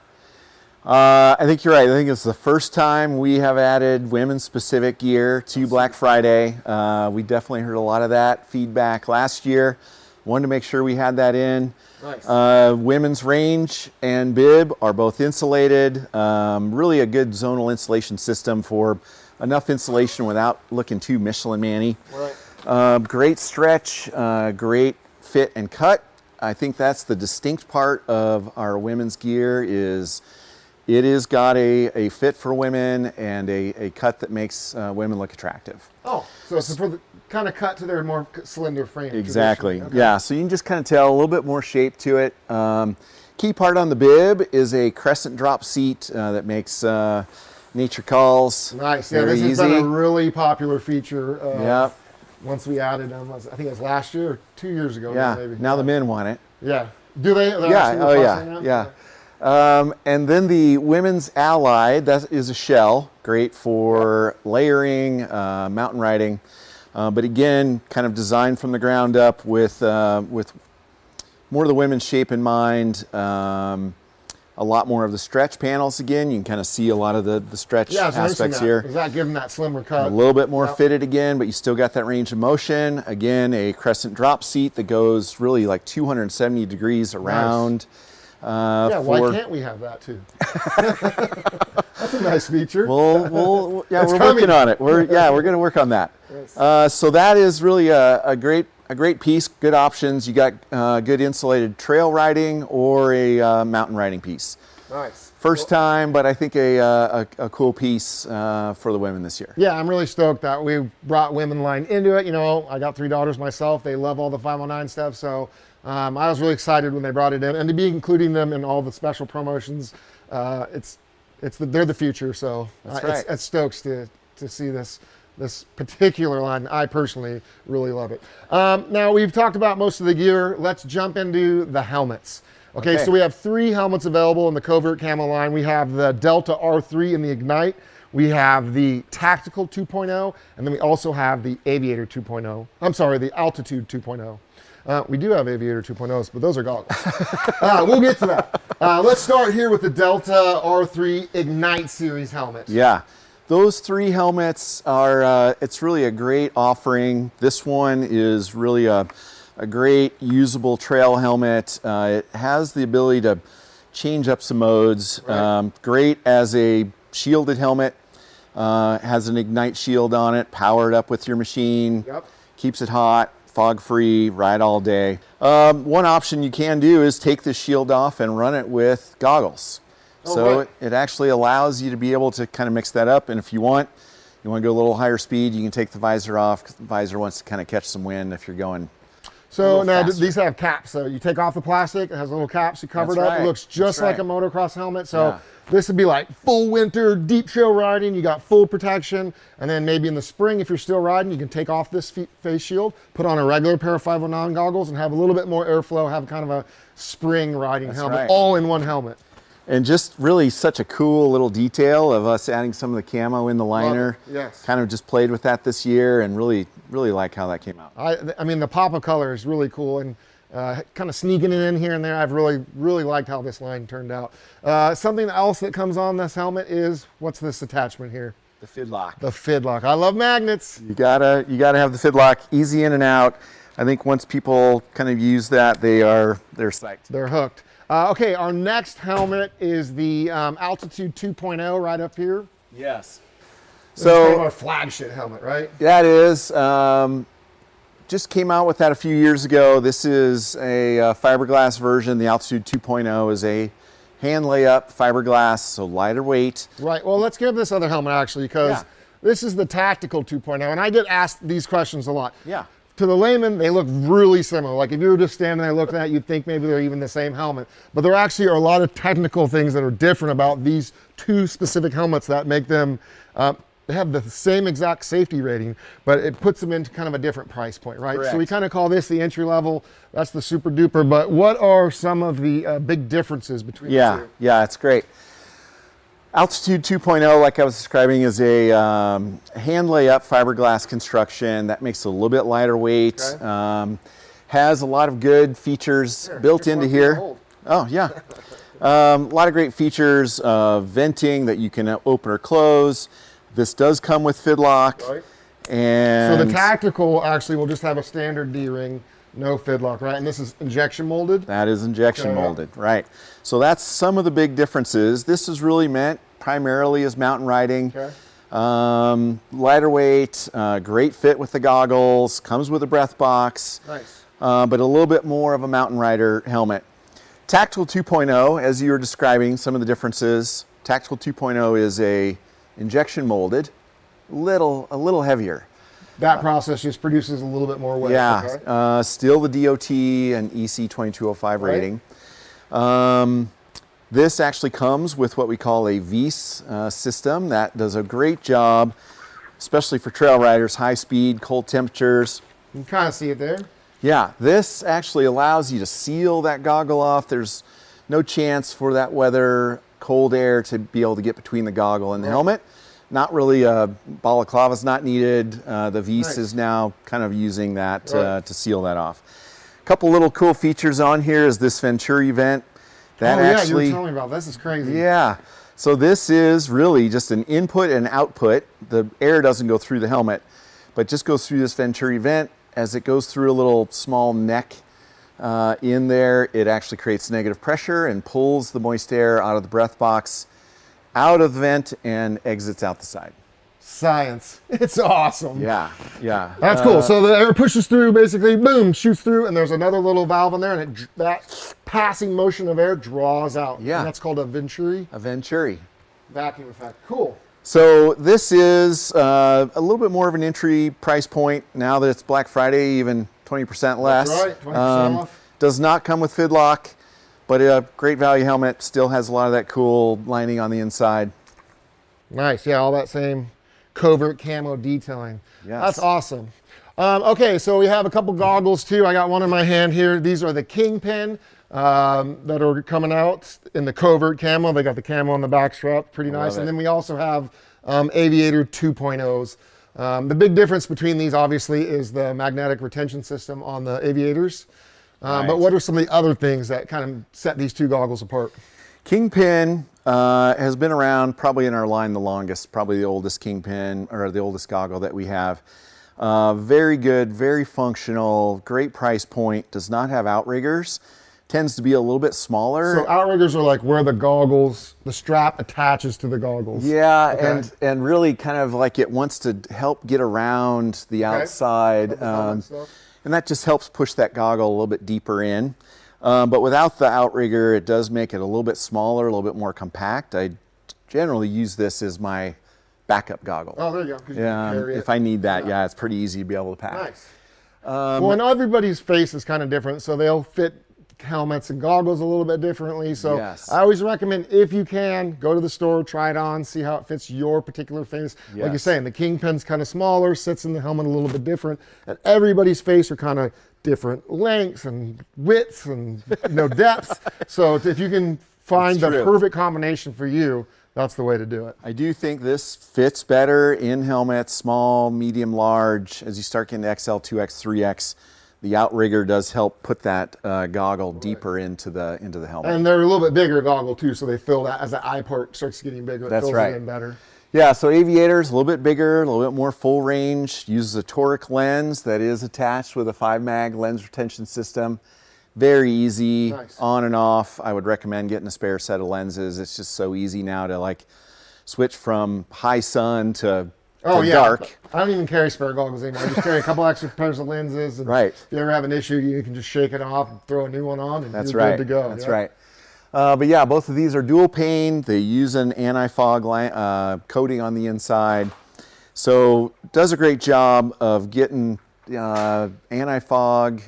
[SPEAKER 4] I think you're right. I think it's the first time we have added women's specific gear to Black Friday. We definitely heard a lot of that feedback last year. Wanted to make sure we had that in.
[SPEAKER 1] Nice.
[SPEAKER 4] Women's range and bib are both insulated. Really a good zonal insulation system for enough insulation without looking too Michelin man-y.
[SPEAKER 1] Right.
[SPEAKER 4] Great stretch, great fit and cut. I think that's the distinct part of our women's gear is It has got a fit for women and a cut that makes women look attractive.
[SPEAKER 1] Oh, so it's for the kind of cut to their more slender frame.
[SPEAKER 4] Exactly.
[SPEAKER 1] Okay.
[SPEAKER 4] Yeah. So you can just kind of tell a little bit more shape to it. Key part on the bib is a crescent drop seat that makes nature calls.
[SPEAKER 1] Nice. Yeah,
[SPEAKER 4] very
[SPEAKER 1] this has
[SPEAKER 4] easy.
[SPEAKER 1] been a really popular feature.
[SPEAKER 4] Yep.
[SPEAKER 1] Once we added them, I think it was last year, or 2 years ago.
[SPEAKER 4] Yeah.
[SPEAKER 1] Maybe.
[SPEAKER 4] Now the men want it.
[SPEAKER 1] Yeah. Do they? They're
[SPEAKER 4] Yeah.
[SPEAKER 1] actually
[SPEAKER 4] Oh
[SPEAKER 1] requesting
[SPEAKER 4] yeah.
[SPEAKER 1] that?
[SPEAKER 4] Yeah. And then the women's allied, that is a shell, great for layering, mountain riding, but again, kind of designed from the ground up with more of the women's shape in mind. A lot more of the stretch panels again. You can kind of see a lot of the stretch
[SPEAKER 1] Yeah, so
[SPEAKER 4] aspects here.
[SPEAKER 1] Is that giving that slimmer cut?
[SPEAKER 4] A little bit more
[SPEAKER 1] Yep.
[SPEAKER 4] fitted again, but you still got that range of motion. Again, a crescent drop seat that goes really like 270 degrees around.
[SPEAKER 1] Yeah, why can't we have that too? That's a nice feature.
[SPEAKER 4] We're
[SPEAKER 1] It's
[SPEAKER 4] working
[SPEAKER 1] coming.
[SPEAKER 4] on it. We're going to work on that.
[SPEAKER 1] Yes.
[SPEAKER 4] So that is really a great piece. Good options. You got good insulated trail riding or a mountain riding piece.
[SPEAKER 1] Nice.
[SPEAKER 4] First time, but I think a cool piece for the women this year.
[SPEAKER 1] Yeah, I'm really stoked that we brought women line into it. You know, I got 3 daughters myself. They love all the 509 stuff. So I was really excited when they brought it in, and to be including them in all the special promotions. They're the future. So
[SPEAKER 4] That's right.
[SPEAKER 1] it's stokes to see this particular line. I personally really love it. Now we've talked about most of the gear. Let's jump into the helmets. Okay, so we have 3 helmets available in the Covert Camo line. We have the Delta R3 in the Ignite. We have the Tactical 2.0, and then we also have the Aviator 2.0. I'm sorry, the Altitude 2.0. We do have Aviator 2.0s, but those are goggles. We'll get to that. Let's start here with the Delta R3 Ignite Series helmet.
[SPEAKER 4] Yeah, those 3 helmets are, it's really a great offering. This one is really a great usable trail helmet. It has the ability to change up some modes.
[SPEAKER 1] Right.
[SPEAKER 4] Great as a shielded helmet. Has an Ignite shield on it, powered up with your machine.
[SPEAKER 1] Yep.
[SPEAKER 4] Keeps it hot, fog free, ride all day. One option you can do is take the shield off and run it with goggles.
[SPEAKER 1] Oh,
[SPEAKER 4] So
[SPEAKER 1] right.
[SPEAKER 4] it actually allows you to be able to kind of mix that up. And if you want to go a little higher speed, you can take the visor off, because the visor wants to kind of catch some wind if you're going.
[SPEAKER 1] So now
[SPEAKER 4] faster.
[SPEAKER 1] these have caps. So you take off the plastic, it has little caps, you cover
[SPEAKER 4] That's
[SPEAKER 1] it up.
[SPEAKER 4] right.
[SPEAKER 1] It looks just
[SPEAKER 4] That's
[SPEAKER 1] like
[SPEAKER 4] right.
[SPEAKER 1] a motocross helmet. So
[SPEAKER 4] Yeah.
[SPEAKER 1] this would be like full winter, deep trail riding. You got full protection. And then maybe in the spring, if you're still riding, you can take off this face shield, put on a regular pair of 509 goggles, and have a little bit more airflow, have kind of a spring riding helmet,
[SPEAKER 4] right.
[SPEAKER 1] all in one helmet.
[SPEAKER 4] And just really such a cool little detail of us adding some of the camo in the liner.
[SPEAKER 1] Yes.
[SPEAKER 4] Kind of just played with that this year and really like how that came out.
[SPEAKER 1] I mean, the pop of color is really cool, and kind of sneaking it in here and there. I've really liked how this line turned out. Something else that comes on this helmet is, what's this attachment here?
[SPEAKER 4] The fidlock.
[SPEAKER 1] The fidlock. I love magnets.
[SPEAKER 4] You gotta have the fidlock, easy in and out. I think once people kind of use that, they're psyched.
[SPEAKER 1] They're hooked. Okay, our next helmet is the Altitude 2.0 right up here.
[SPEAKER 4] Yes.
[SPEAKER 1] This is kind of
[SPEAKER 4] So
[SPEAKER 1] our flagship helmet, right?
[SPEAKER 4] that is, just came out with that a few years ago. This is a fiberglass version. The Altitude 2.0 is a hand layup fiberglass, so lighter weight.
[SPEAKER 1] Right. Well, let's give this other helmet actually, because
[SPEAKER 4] Yeah.
[SPEAKER 1] this is the Tactical 2.0, and I get asked these questions a lot.
[SPEAKER 4] Yeah.
[SPEAKER 1] To the layman, they look really similar. Like if you were just standing there looking at it, you'd think maybe they're even the same helmet. But there actually are a lot of technical things that are different about these 2 specific helmets that make them, they have the same exact safety rating, but it puts them into kind of a different price point, right?
[SPEAKER 4] Correct.
[SPEAKER 1] So we kind of call this the entry level. That's the super duper. But what are some of the big differences between the two?
[SPEAKER 4] Yeah, it's great. Altitude 2.0, like I was describing, is a hand layup fiberglass construction that makes it a little bit lighter weight.
[SPEAKER 1] Okay.
[SPEAKER 4] Has a lot of good features built
[SPEAKER 1] here's
[SPEAKER 4] into
[SPEAKER 1] one for
[SPEAKER 4] here.
[SPEAKER 1] the hold.
[SPEAKER 4] Oh yeah, a lot of great features. Venting that you can open or close. This does come with fidlock.
[SPEAKER 1] Right.
[SPEAKER 4] And
[SPEAKER 1] So the Tactical actually will just have a standard D-ring, no fidlock, right? And this is injection molded.
[SPEAKER 4] that is injection
[SPEAKER 1] Okay.
[SPEAKER 4] molded, right? So that's some of the big differences. This is really meant primarily as mountain riding.
[SPEAKER 1] Okay.
[SPEAKER 4] Lighter weight, great fit with the goggles, comes with a breath box,
[SPEAKER 1] Nice.
[SPEAKER 4] but a little bit more of a mountain rider helmet. Tactical 2.0, as you were describing, some of the differences. Tactical 2.0 is a injection molded, a little heavier.
[SPEAKER 1] That process just produces a little bit more weight.
[SPEAKER 4] Yeah,
[SPEAKER 1] Okay.
[SPEAKER 4] still the DOT and EC 2205
[SPEAKER 1] Right.
[SPEAKER 4] rating. This actually comes with what we call a VEAS system that does a great job, especially for trail riders, high speed, cold temperatures.
[SPEAKER 1] You can kind of see it there.
[SPEAKER 4] Yeah, this actually allows you to seal that goggle off. There's no chance for that weather, cold air to be able to get between the goggle and the helmet. Not really, balaclava's not needed. The VEAS
[SPEAKER 1] Nice.
[SPEAKER 4] is now kind of using that
[SPEAKER 1] Right.
[SPEAKER 4] to seal that off. A couple little cool features on here is this Venturi vent. That
[SPEAKER 1] oh, yeah,
[SPEAKER 4] actually,
[SPEAKER 1] you were telling me about this. Is crazy.
[SPEAKER 4] yeah. So this is really just an input and output. The air doesn't go through the helmet, but just goes through this Venturi vent. As it goes through a little small neck in there, it actually creates negative pressure and pulls the moist air out of the breath box, out of the vent, and exits out the side.
[SPEAKER 1] Science. It's awesome.
[SPEAKER 4] Yeah, yeah.
[SPEAKER 1] That's cool. So the air pushes through, basically, boom, shoots through, and there's another little valve in there, and that passing motion of air draws out.
[SPEAKER 4] Yeah.
[SPEAKER 1] And that's called a Venturi
[SPEAKER 4] A Venturi.
[SPEAKER 1] vacuum effect. Cool.
[SPEAKER 4] So this is a little bit more of an entry price point now that it's Black Friday, even 20% less.
[SPEAKER 1] That's right, 20% off.
[SPEAKER 4] Does not come with fidlock, but a great value helmet. Still has a lot of that cool lining on the inside.
[SPEAKER 1] Nice. Yeah, all that same covert camo detailing.
[SPEAKER 4] Yes.
[SPEAKER 1] That's awesome. Okay, so we have a couple goggles too. I got one in my hand here. These are the Kingpin that are coming out in the covert camo. They got the camo on the back strap, pretty nice.
[SPEAKER 4] love
[SPEAKER 1] And
[SPEAKER 4] it.
[SPEAKER 1] then we also have Aviator 2.0s. The big difference between these, obviously, is the magnetic retention system on the Aviators. But
[SPEAKER 4] Right.
[SPEAKER 1] what are some of the other things that kind of set these two goggles apart?
[SPEAKER 4] Kingpin has been around probably in our line the longest, probably the oldest Kingpin or the oldest goggle that we have. Very good, very functional, great price point, does not have outriggers, tends to be a little bit smaller.
[SPEAKER 1] So outriggers are like where the goggles, the strap attaches to the goggles.
[SPEAKER 4] Yeah,
[SPEAKER 1] Okay.
[SPEAKER 4] and really kind of like it wants to help get around the outside.
[SPEAKER 1] Help with all that stuff.
[SPEAKER 4] And that just helps push that goggle a little bit deeper in. But without the outrigger, it does make it a little bit smaller, a little bit more compact. I generally use this as my backup goggle.
[SPEAKER 1] Oh, there you go. 'Cause you can
[SPEAKER 4] Yeah,
[SPEAKER 1] carry it.
[SPEAKER 4] if I need that, yeah, it's pretty easy to be able to pack.
[SPEAKER 1] Nice. Well, and everybody's face is kind of different, so they'll fit helmets and goggles a little bit differently. So
[SPEAKER 4] Yes.
[SPEAKER 1] I always recommend, if you can, go to the store, try it on, see how it fits your particular face. Like you're
[SPEAKER 4] Yes.
[SPEAKER 1] saying, the Kingpin's kind of smaller, sits in the helmet a little bit different, and everybody's face are kind of different lengths and widths and depths. So if you can find
[SPEAKER 4] That's
[SPEAKER 1] the
[SPEAKER 4] true.
[SPEAKER 1] perfect combination for you, that's the way to do it.
[SPEAKER 4] I do think this fits better in helmets, small, medium, large. As you start getting XL, 2X, 3X, the outrigger does help put that goggle deeper into the helmet.
[SPEAKER 1] And they're a little bit bigger goggle too, so they fill that as the eye part starts getting bigger. It
[SPEAKER 4] That's
[SPEAKER 1] fills
[SPEAKER 4] right.
[SPEAKER 1] it in better.
[SPEAKER 4] Yeah, so Aviator's a little bit bigger, a little bit more full range, uses a toric lens that is attached with a 5-mag lens retention system. Very easy,
[SPEAKER 1] Nice.
[SPEAKER 4] on and off. I would recommend getting a spare set of lenses. It's just so easy now to like switch from high sun to dark.
[SPEAKER 1] I don't even carry spare goggles anymore. I just carry a couple extra pairs of lenses. And
[SPEAKER 4] Right.
[SPEAKER 1] if you ever have an issue, you can just shake it off and throw a new one on, and
[SPEAKER 4] That's
[SPEAKER 1] you're
[SPEAKER 4] right.
[SPEAKER 1] good to go.
[SPEAKER 4] That's
[SPEAKER 1] Yeah.
[SPEAKER 4] right. But yeah, both of these are dual pane. They use an anti-fog coating on the inside. So does a great job of getting anti-fog,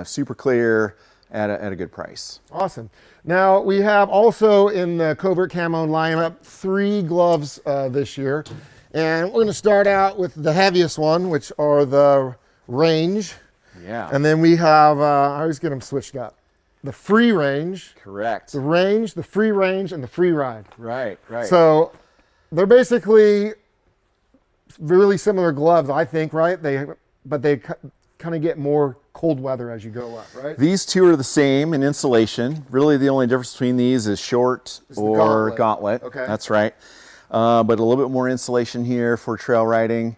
[SPEAKER 4] super clear at a good price.
[SPEAKER 1] Awesome. Now we have also in the Covert Camo lineup 3 gloves this year. And we're going to start out with the heaviest one, which are the Range.
[SPEAKER 4] Yeah.
[SPEAKER 1] And then we have, I always get them switched up. The Free Range,
[SPEAKER 4] Correct.
[SPEAKER 1] the Range, the Free Range, and the Free Ride.
[SPEAKER 4] Right, right.
[SPEAKER 1] So they're basically really similar gloves, I think, right? But they kind of get more cold weather as you go up, right?
[SPEAKER 4] These two are the same in insulation. Really, the only difference between these is short
[SPEAKER 1] the
[SPEAKER 4] or
[SPEAKER 1] gauntlet.
[SPEAKER 4] gauntlet.
[SPEAKER 1] Okay.
[SPEAKER 4] That's right. But a little bit more insulation here for trail riding.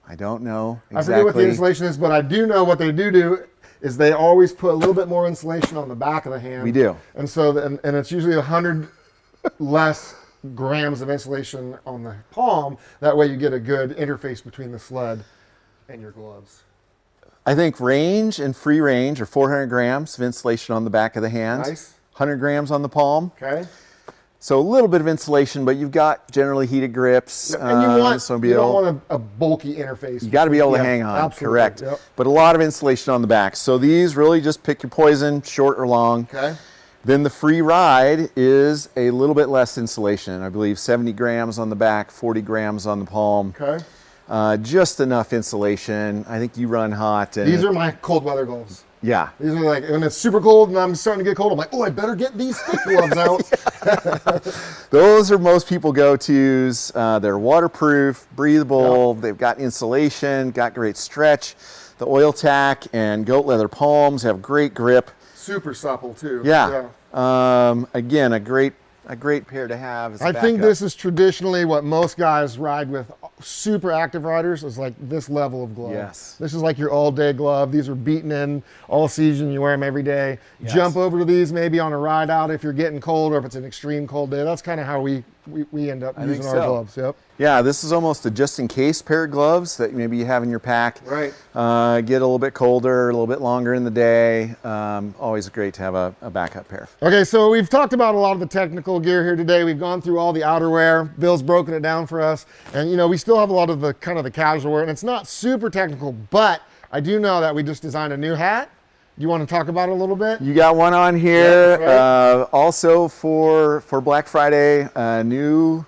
[SPEAKER 4] I don't know exactly.
[SPEAKER 1] I forget what the insulation is, but I do know what they do is they always put a little bit more insulation on the back of the hand.
[SPEAKER 4] We do.
[SPEAKER 1] And so, and it's usually 100 less grams of insulation on the palm. That way you get a good interface between the sled and your gloves.
[SPEAKER 4] I think Range and Free Range are 400 grams of insulation on the back of the hand.
[SPEAKER 1] Nice.
[SPEAKER 4] 100 grams on the palm.
[SPEAKER 1] Okay.
[SPEAKER 4] So a little bit of insulation, but you've got generally heated grips.
[SPEAKER 1] And you don't want a bulky interface.
[SPEAKER 4] You got to be able to
[SPEAKER 1] Yeah,
[SPEAKER 4] hang on,
[SPEAKER 1] absolutely.
[SPEAKER 4] correct.
[SPEAKER 1] Yep.
[SPEAKER 4] But a lot of insulation on the back. So these really just pick your poison, short or long.
[SPEAKER 1] Okay.
[SPEAKER 4] Then the free ride is a little bit less insulation. I believe 70 grams on the back, 40 grams on the palm.
[SPEAKER 1] Okay.
[SPEAKER 4] Just enough insulation. I think you run hot. And
[SPEAKER 1] These are my cold weather gloves.
[SPEAKER 4] yeah.
[SPEAKER 1] These are like, when it's super cold and I'm starting to get cold, I'm like, oh, I better get these thick gloves out.
[SPEAKER 4] Those are most people go-tos. They're waterproof, breathable. They've got insulation, got great stretch. The oil tack and goat leather palms have great grip.
[SPEAKER 1] Super supple too.
[SPEAKER 4] Yeah. Again, a great pair to have. As a
[SPEAKER 1] I think
[SPEAKER 4] backup.
[SPEAKER 1] this is traditionally what most guys ride with. Super active riders is like this level of glove.
[SPEAKER 4] Yes.
[SPEAKER 1] This is like your all-day glove. These are beaten in all season. You wear them every day.
[SPEAKER 4] Yes.
[SPEAKER 1] Jump over to these maybe on a ride out if you're getting cold or if it's an extreme cold day. That's kind of how we end up using our gloves. Yep.
[SPEAKER 4] Yeah, this is almost a just-in-case pair of gloves that maybe you have in your pack.
[SPEAKER 1] Right.
[SPEAKER 4] Get a little bit colder, a little bit longer in the day. Always great to have a backup pair.
[SPEAKER 1] Okay, so we've talked about a lot of the technical gear here today. We've gone through all the outerwear. Bill's broken it down for us. And you know, we still have a lot of the kind of the casual wear, and it's not super technical, but I do know that we just designed a new hat. You want to talk about it a little bit?
[SPEAKER 4] You got one on here.
[SPEAKER 1] Yeah, that's right.
[SPEAKER 4] Also for Black Friday, a new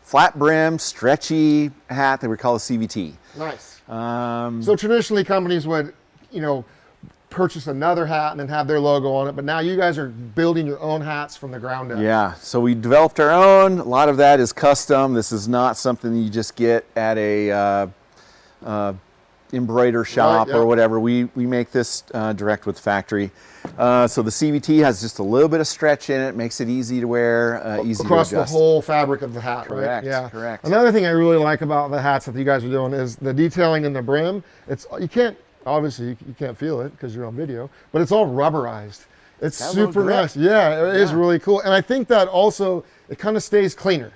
[SPEAKER 4] flat brim, stretchy hat that we call a CVT.
[SPEAKER 1] Nice. So traditionally companies would, purchase another hat and then have their logo on it, but now you guys are building your own hats from the ground up.
[SPEAKER 4] Yeah, so we developed our own. A lot of that is custom. This is not something you just get at a embroider shop
[SPEAKER 1] Right,
[SPEAKER 4] or
[SPEAKER 1] yeah.
[SPEAKER 4] whatever. We make this direct with the factory. So the CVT has just a little bit of stretch in it, makes it easy to wear, easy
[SPEAKER 1] Across
[SPEAKER 4] to
[SPEAKER 1] the
[SPEAKER 4] adjust.
[SPEAKER 1] whole fabric of the hat, right?
[SPEAKER 4] Correct,
[SPEAKER 1] Yeah.
[SPEAKER 4] correct.
[SPEAKER 1] Another thing I really like about the hats that you guys are doing is the detailing in the brim. Obviously you can't feel it because you're on video, but it's all rubberized. It's
[SPEAKER 4] Got a little
[SPEAKER 1] super
[SPEAKER 4] grip.
[SPEAKER 1] nice. Yeah, it is
[SPEAKER 4] Yeah.
[SPEAKER 1] really cool. And I think that also, it kind of stays cleaner.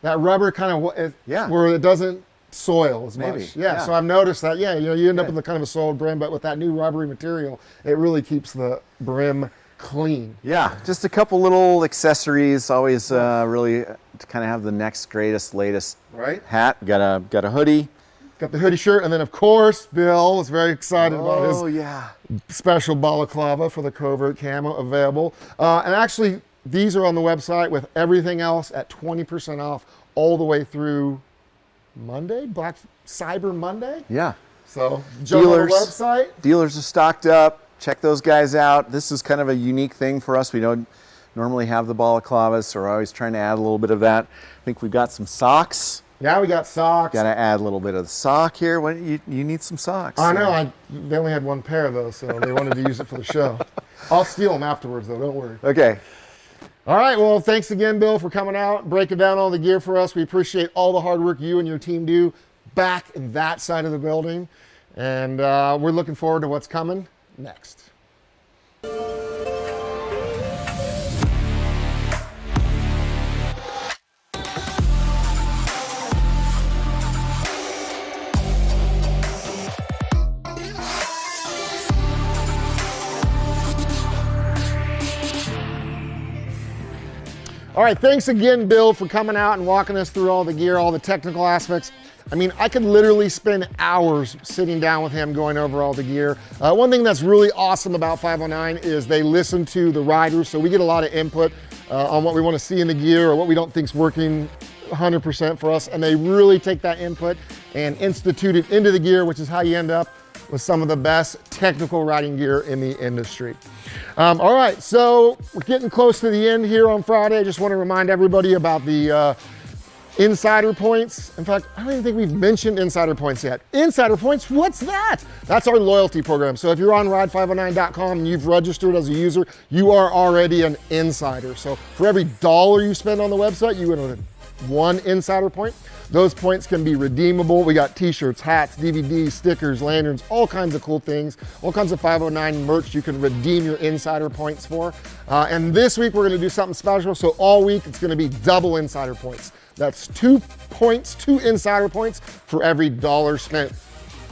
[SPEAKER 1] That rubber kind of,
[SPEAKER 4] Yeah.
[SPEAKER 1] where it doesn't soil as
[SPEAKER 4] Maybe,
[SPEAKER 1] much. Yeah,
[SPEAKER 4] yeah.
[SPEAKER 1] so I've noticed that, you end up
[SPEAKER 4] Good.
[SPEAKER 1] with a kind of a soiled brim, but with that new rubbery material, it really keeps the brim clean.
[SPEAKER 4] Yeah, just a couple little accessories. Always really to kind of have the next greatest, latest
[SPEAKER 1] Right?
[SPEAKER 4] hat. Got a hoodie.
[SPEAKER 1] Got the hoodie shirt, and then of course, Bill was very excited about his
[SPEAKER 4] Oh yeah.
[SPEAKER 1] special balaclava for the covert camo available. And actually, these are on the website with everything else at 20% off all the way through Monday, Black Cyber Monday.
[SPEAKER 4] Yeah.
[SPEAKER 1] So jump on
[SPEAKER 4] Dealers.
[SPEAKER 1] the website.
[SPEAKER 4] Dealers are stocked up. Check those guys out. This is kind of a unique thing for us. We don't normally have the balaclavas, so we're always trying to add a little bit of that. I think we've got some socks.
[SPEAKER 1] Yeah, we got socks.
[SPEAKER 4] Got to add a little bit of the sock here. What, you need some socks.
[SPEAKER 1] I know. They only had one pair though, so they wanted to use it for the show. I'll steal them afterwards though. Don't worry.
[SPEAKER 4] Okay.
[SPEAKER 1] All right. Well, thanks again, Bill, for coming out, breaking down all the gear for us. We appreciate all the hard work you and your team do back in that side of the building. And we're looking forward to what's coming next. All right, thanks again, Bill, for coming out and walking us through all the gear, all the technical aspects. I mean, I could literally spend hours sitting down with him going over all the gear. One thing that's really awesome about 509 is they listen to the riders, so we get a lot of input on what we want to see in the gear or what we don't think's working 100% for us, and they really take that input and institute it into the gear, which is how you end up with some of the best technical riding gear in the industry. All right, so we're getting close to the end here on Friday. I just want to remind everybody about the Insider Points. In fact, I don't even think we've mentioned Insider Points yet. Insider Points, what's that? That's our loyalty program. So if you're on ride509.com and you've registered as a user, you are already an insider. So for every $1 you spend on the website, you earn 1 Insider Point. Those points can be redeemable. We got t-shirts, hats, DVDs, stickers, lanterns, all kinds of cool things, all kinds of 509 merch you can redeem your Insider Points for. And this week we're gonna do something special. So all week it's gonna be double Insider Points. That's 2 points, 2 Insider Points for every $1 spent.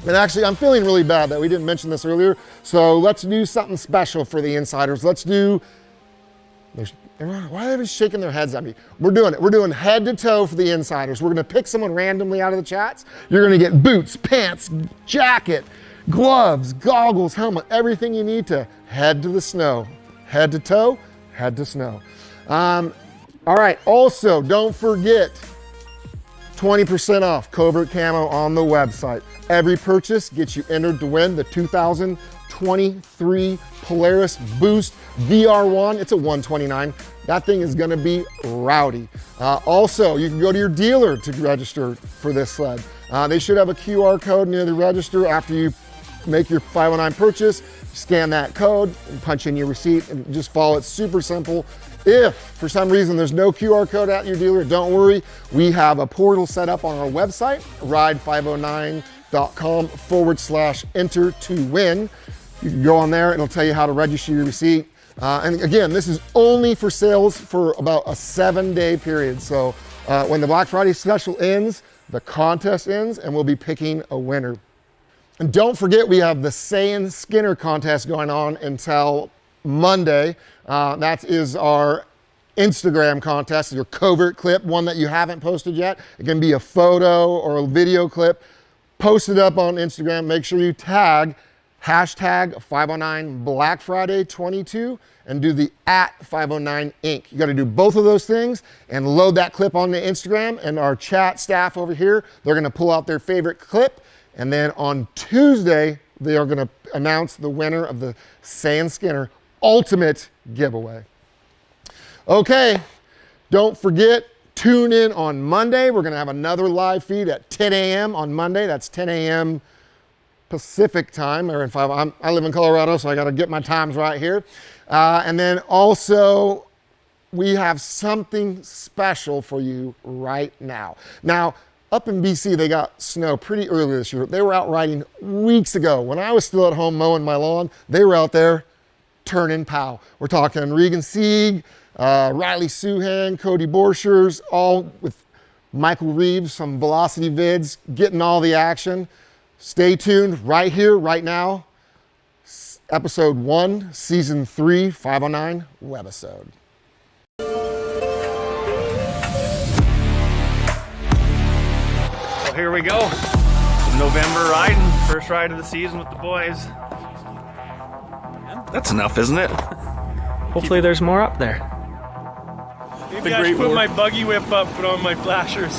[SPEAKER 1] And actually, I'm feeling really bad that we didn't mention this earlier. So let's do something special for the insiders. Everyone, why are they shaking their heads at me? We're doing it. We're doing head to toe for the insiders. We're going to pick someone randomly out of the chats. You're going to get boots, pants, jacket, gloves, goggles, helmet, everything you need to head to the snow. Head to toe, head to snow. All right. Also, don't forget 20% off Covert Camo on the website. Every purchase gets you entered to win the 2023 Polaris Boost VR1. It's a 129. That thing is gonna be rowdy. Also, you can go to your dealer to register for this sled. They should have a QR code near the register after you make your 509 purchase. Scan that code and punch in your receipt and just follow it. Super simple. If for some reason there's no QR code at your dealer, don't worry. We have a portal set up on our website, ride509.com/enter to win. You can go on there, it'll tell you how to register your receipt. And again, this is only for sales for about a 7-day period. So when the Black Friday special ends, the contest ends and we'll be picking a winner. And don't forget, we have the Sane Skinner contest going on until Monday. That is our Instagram contest, your covert clip, one that you haven't posted yet. It can be a photo or a video clip. Post it up on Instagram. Make sure you tag hashtag 509 Black Friday 22 and do the @509 Inc. You got to do both of those things and load that clip onto Instagram. And our chat staff over here, they're going to pull out their favorite clip. And then on Tuesday, they are going to announce the winner of the Sane Skinner Ultimate Giveaway. Okay, don't forget, tune in on Monday. We're going to have another live feed at 10 a.m. on Monday. That's 10 a.m. Pacific time. Or I live in Colorado, so I got to get my times right here. And then also, we have something special for you right now. Now, up in BC, they got snow pretty early this year. They were out riding weeks ago. When I was still at home mowing my lawn, they were out there turning pow. We're talking Regan Sieg, Riley Suhan, Cody Borchers, all with Michael Reeves, some Velocity Vids, getting all the action. Stay tuned right here, right now. Episode 1, Season 3, 509 webisode.
[SPEAKER 5] Here we go. November riding, first ride of the season with the boys.
[SPEAKER 6] That's enough, isn't it?
[SPEAKER 5] Hopefully there's more up there.
[SPEAKER 6] Maybe I should put my buggy whip up, put on my flashers.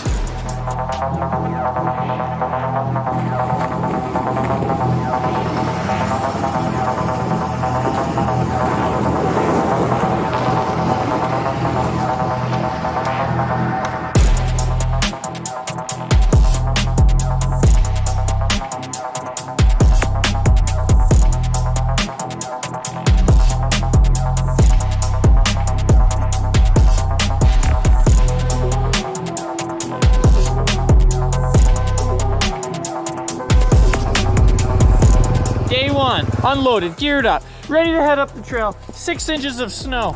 [SPEAKER 5] Day 1, unloaded, geared up, ready to head up the trail. 6 inches of snow.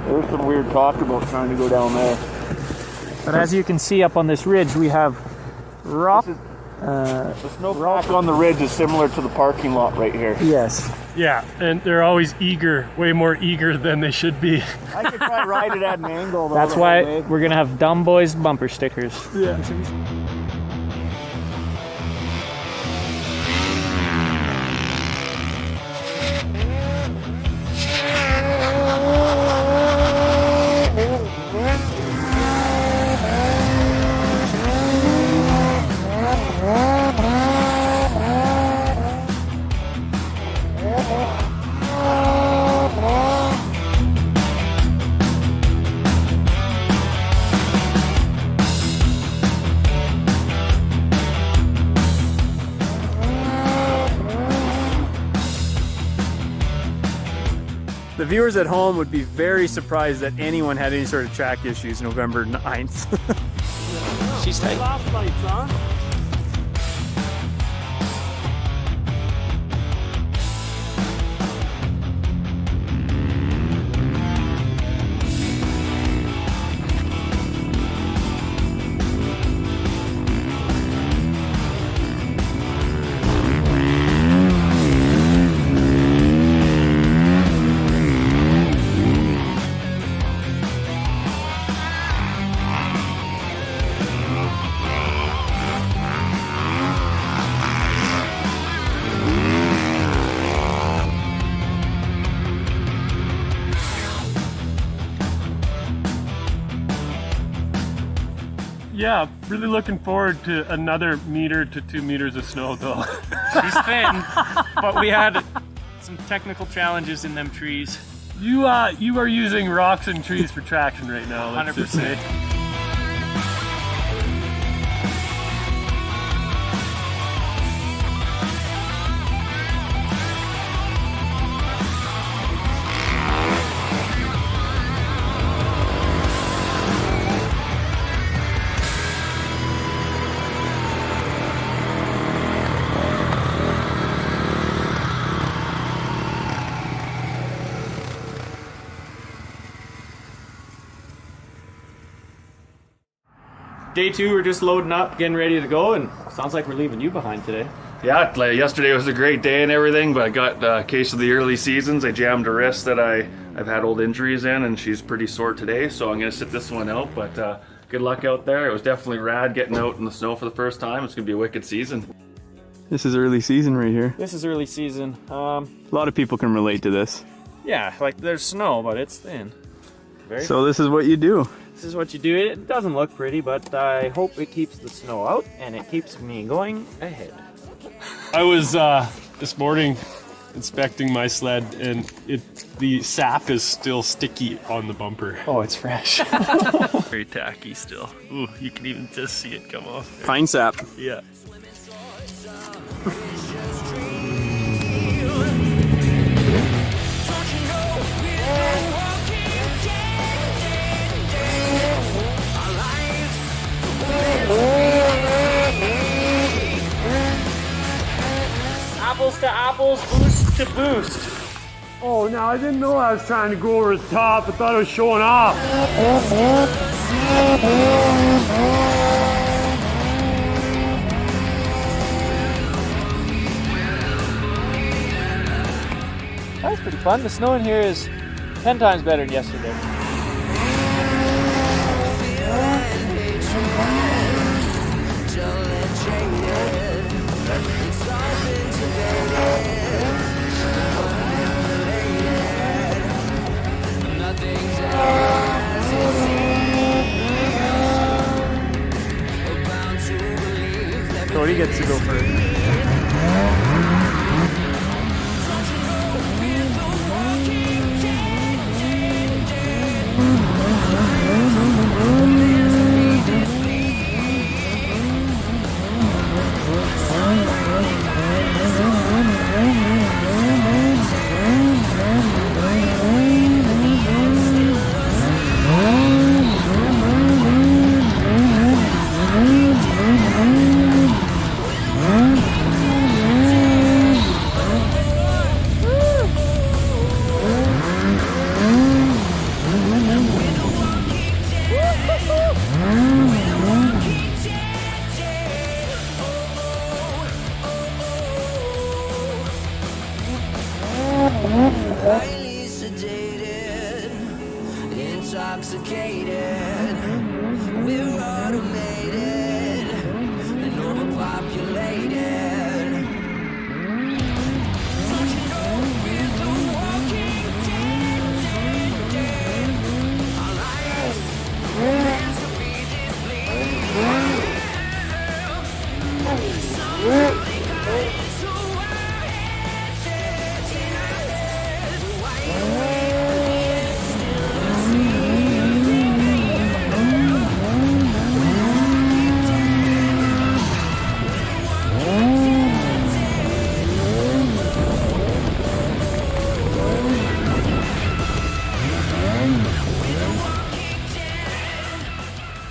[SPEAKER 6] There's some weird talk about trying to go down there.
[SPEAKER 5] But as you can see up on this ridge, we have rock
[SPEAKER 6] The snow rock on the ridge is similar to the parking lot right here.
[SPEAKER 5] Yes.
[SPEAKER 6] Yeah, and they're always eager, way more eager than they should be.
[SPEAKER 7] I could try ride it at an angle though.
[SPEAKER 5] That's why we're gonna have Dumb Boys bumper stickers.
[SPEAKER 6] Yeah.
[SPEAKER 7] The viewers at home would be very surprised that anyone had any sort of track issues November 9th.
[SPEAKER 5] She's tight.
[SPEAKER 6] Yeah, really looking forward to another meter to 2 meters of snow though.
[SPEAKER 5] She's thin, but we had some technical challenges in them trees.
[SPEAKER 6] You are using rocks and trees for traction right now, let's just say.
[SPEAKER 5] 100%. Day 2, we're just loading up, getting ready to go, and sounds like we're leaving you behind today.
[SPEAKER 8] Yeah, like yesterday was a great day and everything, but I got a case of the early seasons. I jammed a wrist that I've had old injuries in, and she's pretty sore today, so I'm going to sit this one out, but good luck out there. It was definitely rad getting out in the snow for the first time. It's going to be a wicked season.
[SPEAKER 7] This is early season right here.
[SPEAKER 5] This is early season.
[SPEAKER 7] A lot of people can relate to this.
[SPEAKER 5] Yeah, like there's snow, but it's thin.
[SPEAKER 7] So this is what you do.
[SPEAKER 5] This is what you do. It doesn't look pretty, but I hope it keeps the snow out and it keeps me going ahead.
[SPEAKER 6] I was this morning inspecting my sled, and the sap is still sticky on the bumper.
[SPEAKER 5] Oh, it's fresh.
[SPEAKER 6] Very tacky still. Ooh, you can even just see it come off.
[SPEAKER 7] Pine sap.
[SPEAKER 6] Yeah.
[SPEAKER 5] Apples to apples, boost to boost.
[SPEAKER 6] Oh, no, I didn't know I was trying to go over the top. I thought I was showing off.
[SPEAKER 5] That was pretty fun. The snow in here is 10 times better than yesterday.
[SPEAKER 7] Cody gets to go first.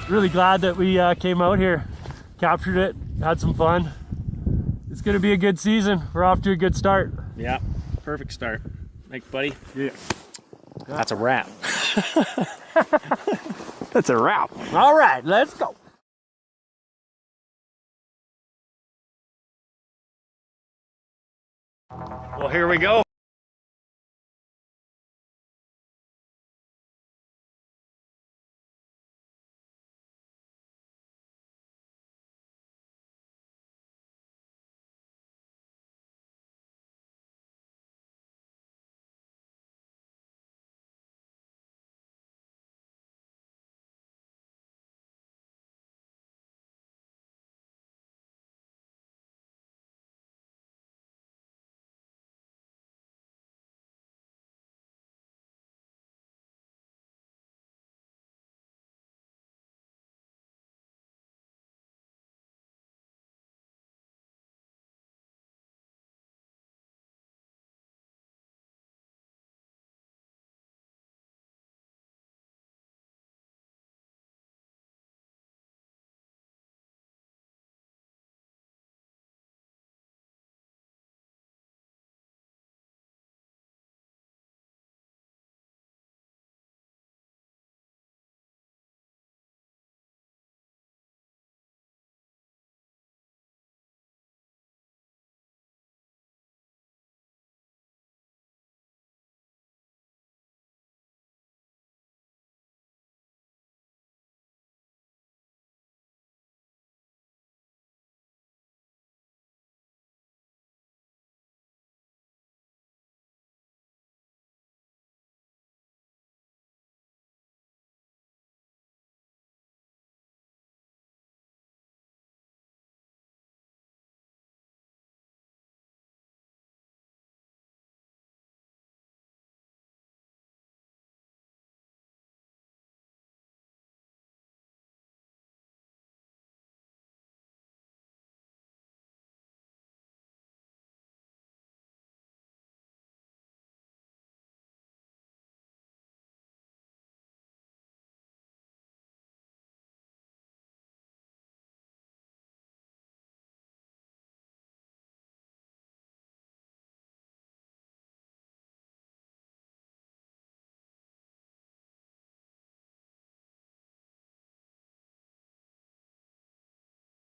[SPEAKER 6] really glad that we came out here, captured it, had some fun. It's going to be a good season. We're off to a good start.
[SPEAKER 5] Yeah, perfect start. Thanks, buddy.
[SPEAKER 6] Yeah.
[SPEAKER 5] That's a wrap.
[SPEAKER 7] That's a wrap.
[SPEAKER 5] All right, let's go.
[SPEAKER 8] Well, here we go.